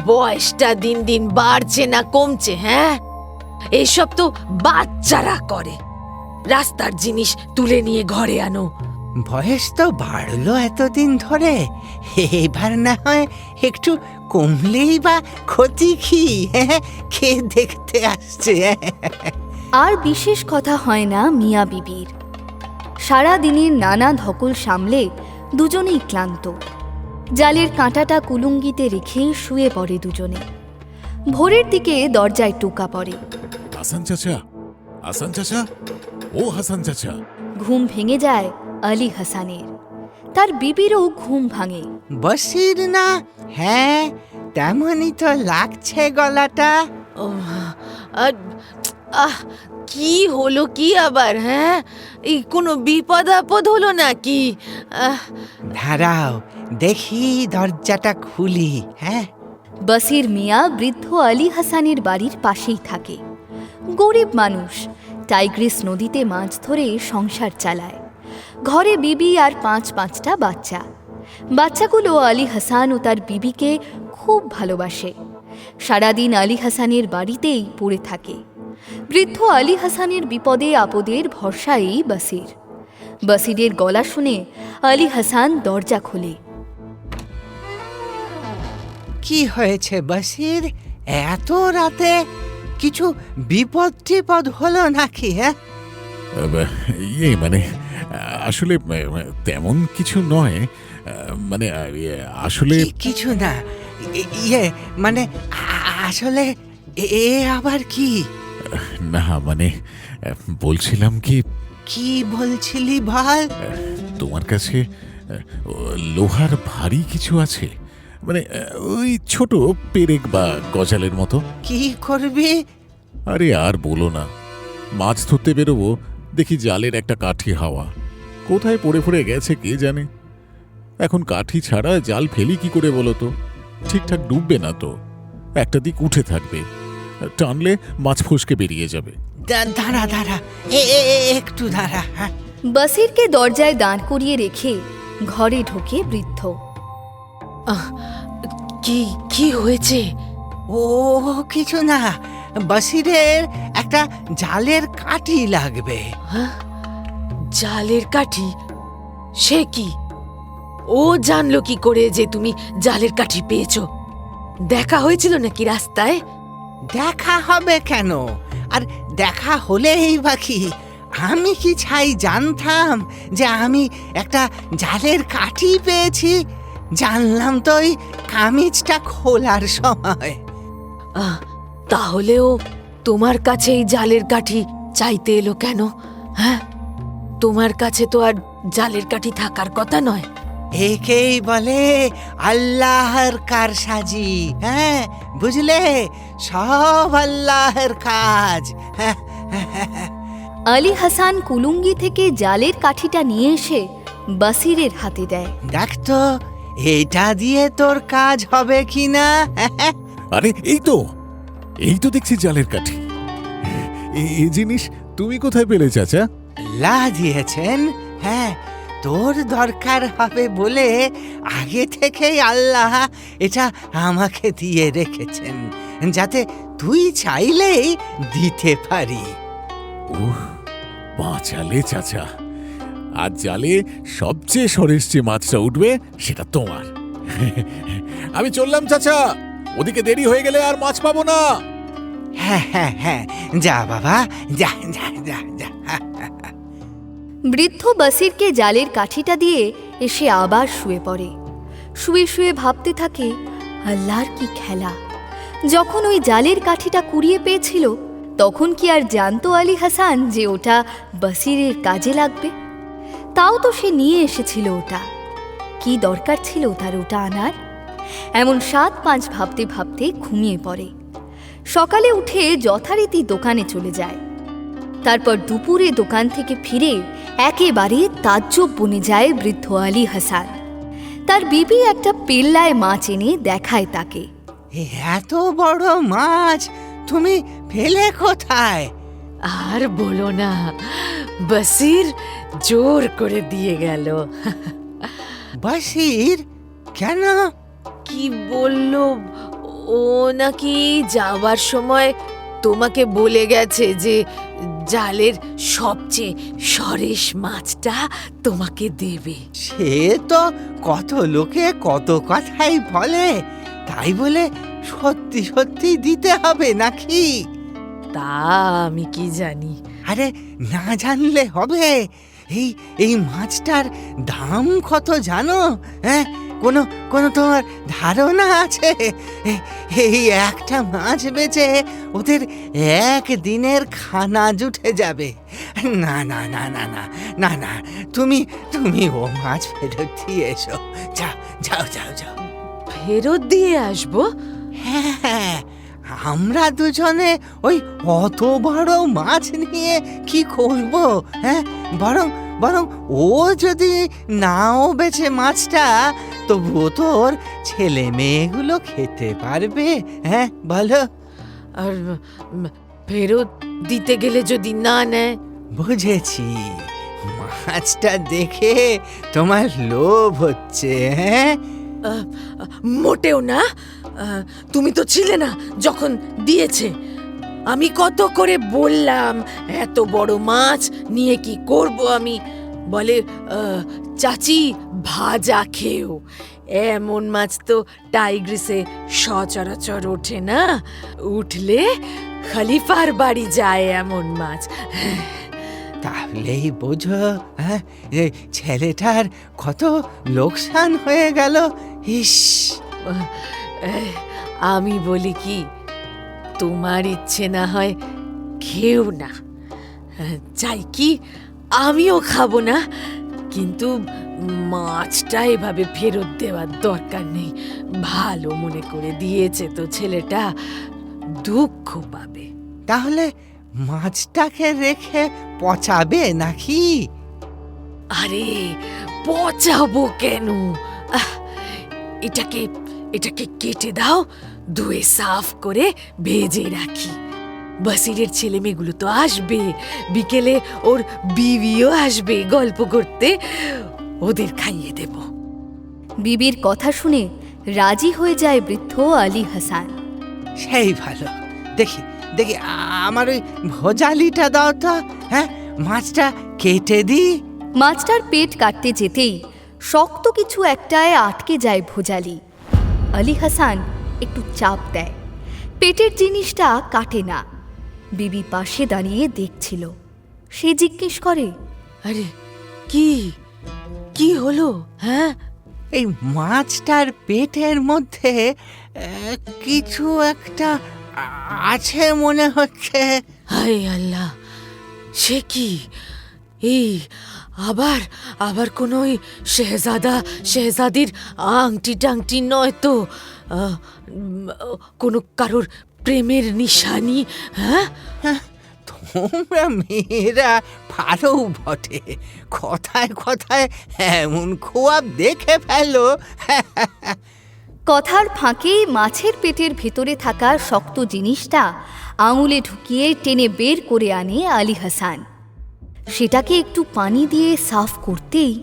বয়সটা দিন দিন বাড়ছে না কমছে? হ্যাঁ, এসব তো বাচ্চারা করে। রাস্তার জিনিস তুলে নিয়ে ঘরে আনো। বয়স তো বাড়লো এতদিন ধরে, এবার না হয় একটু কমলেই বা ক্ষতি কি? খেয়ে দেখতে আসছে। আর বিশেষ কথা হয় না মিয়া বিবির। সারা দিনের নানা ধকল সামলে দুজনেই ক্লান্ত। জালের কাঁটাটা কুলুঙ্গিতে রেখে শুয়ে পড়ে দুজনে। ভোরের দিকে দরজায় টোকা পড়ে। হাসান চাচা, হাসান চাচা, ও হাসান চাচা। ঘুম ভেঙে যায় আলী হাসানের। তার বিবিরও ঘুম ভাঙে। বসির না? হ্যাঁ, তেমনই তো লাগছে গলাটা। কি হলো কি আবার? হ্যাঁ, এই কোনো বিপদ আপদ হলো নাকি? দাঁড়াও দেখি দরজাটা খুলি। হ্যাঁ, বসির মিয়া বৃদ্ধ আলী হাসানের বাড়ির পাশেই থাকে। গরিব মানুষ, টাইগ্রিস নদীতে মাছ ধরে সংসার চালায়। ঘরে বিবি আর পাঁচটা বাচ্চা। বাচ্চাগুলো আলী হাসান ও তার বিবিকে খুব ভালোবাসে। সারাদিন আলী হাসানের বাড়িতেই পড়ে থাকে। বৃদ্ধ আলী হাসানের বিপদে আপদের ভরসাই বসির। বসিরের গলা শুনে আলী হাসান দরজা খোলে। কি হয়েছে বসির? এত রাতে কিছু বিপদ টিপদ হলো নাকি? হ্যাঁ, মানে আসলে তেমন কিছু নয়, মানে আসলে কিছু না, মানে আসলে এ আবার কি? না মানে বলছিলাম কি। কি বলছিলি বল? তোমার কাছে লোহার ভারী কিছু আছে? মানে ওই ছোট পেরেক বা গজালের মতো। কি করবি? আরে আর বলো না, মাছ ধরতে বেরোবো, দেখি জালের একটা কাঠি হাওয়া, কোথায় পড়ে পড়ে গেছে কে জানে। এখন কাঠি ছাড়া জাল ফেলি কি করে বলো তো? ঠিকঠাক ডুববে না তো, একটা দিক উঠে থাকবে, টানলে মাছ ফসকে বেরিয়ে যাবে। দাঁড়া দাঁড়া, একটু দাঁড়া। বসিরকে দরজায় দাঁড় করিয়ে রেখে ঘরে ঢোকে বৃদ্ধ। কি কি হয়েছে? ও কিছু না, বসিরের একটা জালের কাঠি লাগবে। জালের কাঠি? সে কি? ও জানলো কি করে যে তুমি জালের কাঠি পেয়েছো? দেখা হয়েছিল নাকি রাস্তায়? দেখা হবে কেন? আর দেখা হলেই বাকি আমি কি ছাই জানতাম যে আমি একটা জালের কাঠি পেয়েছি? জানলাম তো ওই কামিজটা খোলার সময়। তাহলেও তোমার কাছে এই জালের কাঠি চাইতে এলো কেন? হ্যাঁ, তোমার কাছে তো আর জালের কাঠি থাকার কথা নয়। একেই বলে আল্লাহর কারসাজি। হ্যাঁ, বুঝলে, সব আল্লাহর কাজ। আলী হাসান কুলুঙ্গি থেকে জালের কাঠিটা নিয়ে এসে বসিরের হাতে দেয়। দেখ তো এটা দিয়ে তোর কাজ হবে কিনা। আরে এই তো দেখছি জালের কাঠি। এই জিনিস তুমি কোথায় পেলে চাচা? লা দিয়েছেন। হ্যাঁ, তোর দরকার হবে বলে আগে থেকেই আল্লাহ এটা আমাকে দিয়ে রেখেছেন, যাতে তুই চাইলেই দিতে পারি। বাঁচালে চাচা, আজ জালে সবচেয়ে সরেস যে মাছটা উঠবে সেটা তোমার। আমি চললাম চাচা, ওদিকে দেরি হয়ে গেলে আর মাছ পাবো না। হ্যাঁ হ্যাঁ হ্যাঁ, যা বাবা, যা যা যা যা। বৃদ্ধ বসিরকে জালের কাঠিটা দিয়ে এসে আবার শুয়ে পড়ে। শুয়ে শুয়ে ভাবতে থাকে, আল্লাহর কি খেলা! যখন ওই জালের কাঠিটা কুড়িয়ে পেয়েছিল তখন কি আর জানতো আলী হাসান যে ওটা বসিরের কাজে লাগবে? তাও তো সে নিয়ে এসেছিল ওটা। কি দরকার ছিল তার ওটা আনার? এমন 7-5 ভাবতে ভাবতে ঘুমিয়ে পড়ে। সকালে উঠে যথারীতি দোকানে চলে যায়। তারপর দুপুরে দোকান থেকে ফিরে একেবারে তাজ্জব বনে যায় বৃদ্ধ আলী হাসান। তার বিবি একটা পেল্লায় মাছ এনে দেখায় তাকে। এত বড় মাছ তুমি ফেলে কোথায়? আর বলো না, বসির জোর করে দিয়ে গেল। বসির? কেন? কি বললো, ও নাকি যাওয়ার সময় তোমাকে বলে গেছে যে জালের সবচেয়ে সরেস মাছটা তোমাকে দেবে। সে তো কত লোকে কত কথাই বলে, তাই বলে সত্যি সত্যি দিতে হবে নাকি? তা আমি কি জানি। আরে না জানলে হবে। এই এই মাছটার দাম কত জানো? হ্যাঁ, কোনো কোনো তোমার ধারণা আছে? এই একটা মাছ বেচে ওদের একদিনের খানা জুটে যাবে। না না না না না না না, তুমি তুমি ও মাছ ফেরত দিয়ে এসো। যাও যাও যাও যাও। ফেরত দিয়ে আসবো? হ্যাঁ, আমরা দুজনে ওই অত বড় মাছ নিয়ে কি করব? হ্যাঁ, বরং বরং ও যদি নাও বেচে মাছটা, তবুও তোর ছেলে মেয়েগুলো খেতে পারবে। হ্যাঁ বলো। আর ফেরত দিতে গেলে যদি না নেয়? বুঝেছি, মাছটা দেখে তোমার লোভ হচ্ছে। হ্যাঁ, মোটেও না। তুমি তো ছিলে না যখন দিয়েছে। আমি কত করে বললাম এত বড় মাছ নিয়ে কি করব আমি। বলে চাচি ভাজা খেও, এমন মাছ তো টাইগ্রিসে সচরাচর ওঠে না, উঠলে খলিফার বাড়ি যায় এমন মাছ। তাহলেই বোঝো হ্যাঁ ছেলেটার কত লোকসান হয়ে গেল। ইস, আমি বলি কি, তোমার ইচ্ছে না হয় খেও না, চাই কি আমিও খাবো না, কিন্তু মাছটা এভাবে ফেরত দেওয়ার দরকার নেই। ভালো মনে করে দিয়েছে তো ছেলেটা, দুঃখ পাবে। তাহলে মাছটাকে রেখে পচাবে নাকি? আরে পচাবো কেন? এটাকে এটাকে কেটে দাও, ধুয়ে সাফ করে ভেজে রাখি। বসিরের ছেলে মেয়েগুলো তো আসবে, বিকেলে ওর বিবিও আসবে গল্প করতে, ওদের খাইয়ে দেব। বিবির কথা শুনে রাজি হয়ে যায় বৃদ্ধ আলী হাসান। সেই ভালো। দেখি দেখি আমার ওই ভোজালিটা দাও তো। হ্যাঁ, মাছটা কেটে দি। মাছটার পেট কাটতে যেতেই শক্ত কিছু একটায় আটকে যায় ভোজালি। আলী হাসান একটু চাপ দেয়, পেটের জিনিসটা কাটে না। বিবি পাশে দাঁড়িয়ে দেখছিল। সে জিজ্ঞেস করে, আরে কি কি হলো? হ্যাঁ, এই মাছটার পেটের মধ্যে কিছু একটা আছে মনে হচ্ছে। হায় আল্লাহ, সে কি? এই আবার আবার কোনো শেহজাদির আংটি টাংটি নয় তো? কোনো কারোর প্রেমের নিশানি? হ্যাঁ, তোমরা মেয়েরা পারো বটে, কথায় কথায় এমন খোয়াব দেখে ফেলো। কথার ফাঁকে মাছের পেটের ভেতরে থাকা শক্ত জিনিসটা আঙুলে ঢুকিয়ে টেনে বের করে আনে আলী হাসান। সেটাকে একটু পানি দিয়ে সাফ করতেই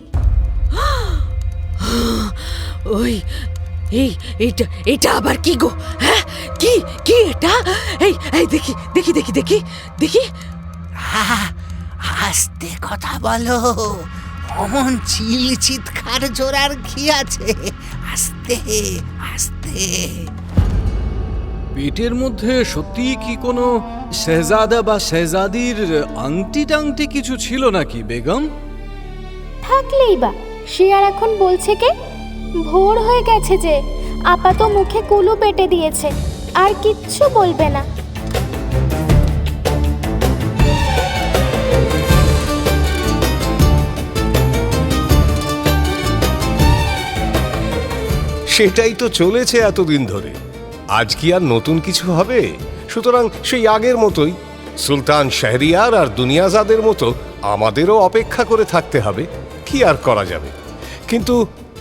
ওই এই এটা এটা আবার কি গো? হ্যাঁ, কি কি এটা? এই এই দেখি দেখি দেখি দেখি দেখি। আস্তে কথা বলো, অমন চিৎকার জোরার কি আছে? আস্তে আস্তে। পেটের মধ্যে সত্যি কি কোনো শেহজাদা বা শেহজাদির আংটি টাংটি কিছু ছিল নাকি বেগম? থাকলেই বা সে আর এখন বলছে কে? ভোর হয়ে গেছে যে, আপাতত মুখে কুলু পেটে দিয়েছে, আর কিচ্ছু বলবে না। সেটাই তো চলেছে এতদিন ধরে। আজ কি আর নতুন কিছু হবে? সুতরাং সেই আগের মতোই সুলতান শাহরিয়ার আর দুনিয়াজাদের মতো আমাদেরও অপেক্ষা করে থাকতে হবে। কি আর করা যাবে? কিন্তু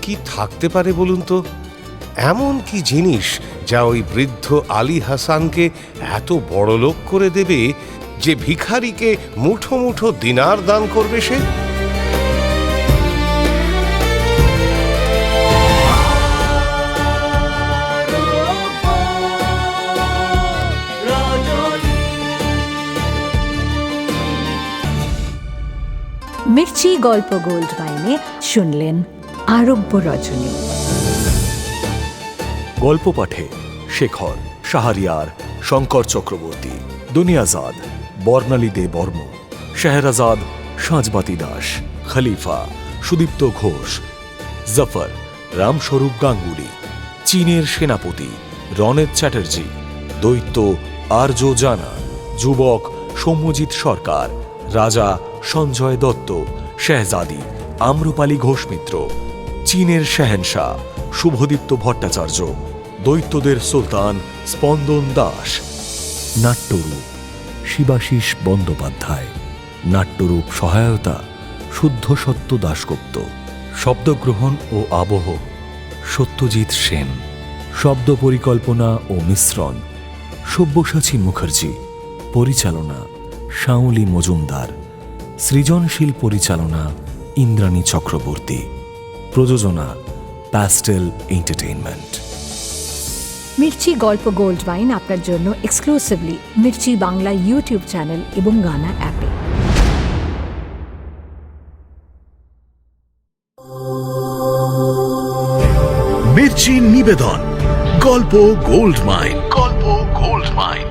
কি থাকতে পারে বলুন তো? এমন কি জিনিস যা ওই বৃদ্ধ আলী হাসানকে এত বড় লোক করে দেবে যে ভিখারিকে মুঠো মুঠো দিনার দান করবে সে? মির্চি গল্প গোল্ড মাইনে শুনলেন আরব্য রজনী। গল্প পাঠে শেখর, শাহরিয়ার, শঙ্কর চক্রবর্তী, দুনিয়াজাদ, বর্ণালী দে বর্ম, শেহরাজাদ, সাঁজবাতি দাস, খলিফা, সুদীপ্ত ঘোষ, জফর, রামস্বরূপ গাঙ্গুলি, চীনের সেনাপতি রনেত চ্যাটার্জি, দৈত্য আর্য জানা, যুবক সৌম্যজিৎ সরকার, রাজা সঞ্জয় দত্ত, শেহজাদি আম্রপালি ঘোষ মিত্র, চীনের শেহেনশাহ শুভদীপ্ত ভট্টাচার্য, দৈত্যদের সুলতান স্পন্দন দাস, নাট্যরূপ শিবাশিস বন্দ্যোপাধ্যায়, নাট্যরূপ সহায়তা শুদ্ধ সত্য দাশগুপ্ত, শব্দগ্রহণ ও আবহ সত্যজিৎ সেন, শব্দ পরিকল্পনা ও মিশ্রণ সব্যসাচী মুখার্জি, পরিচালনা শাওলি মজুমদার, সৃজনশীল পরিচালনা ইন্দ্রাণী চক্রবর্তী, প্রযোজনা প্যাস্টেল এন্টারটেইনমেন্ট। মির্চি গল্প গোল্ড মাইন আপনার জন্য exclusively Mirchi Bangla YouTube channel এবং গানা অ্যাপে। মির্চি নিবেদন গল্প গোল্ড মাইন।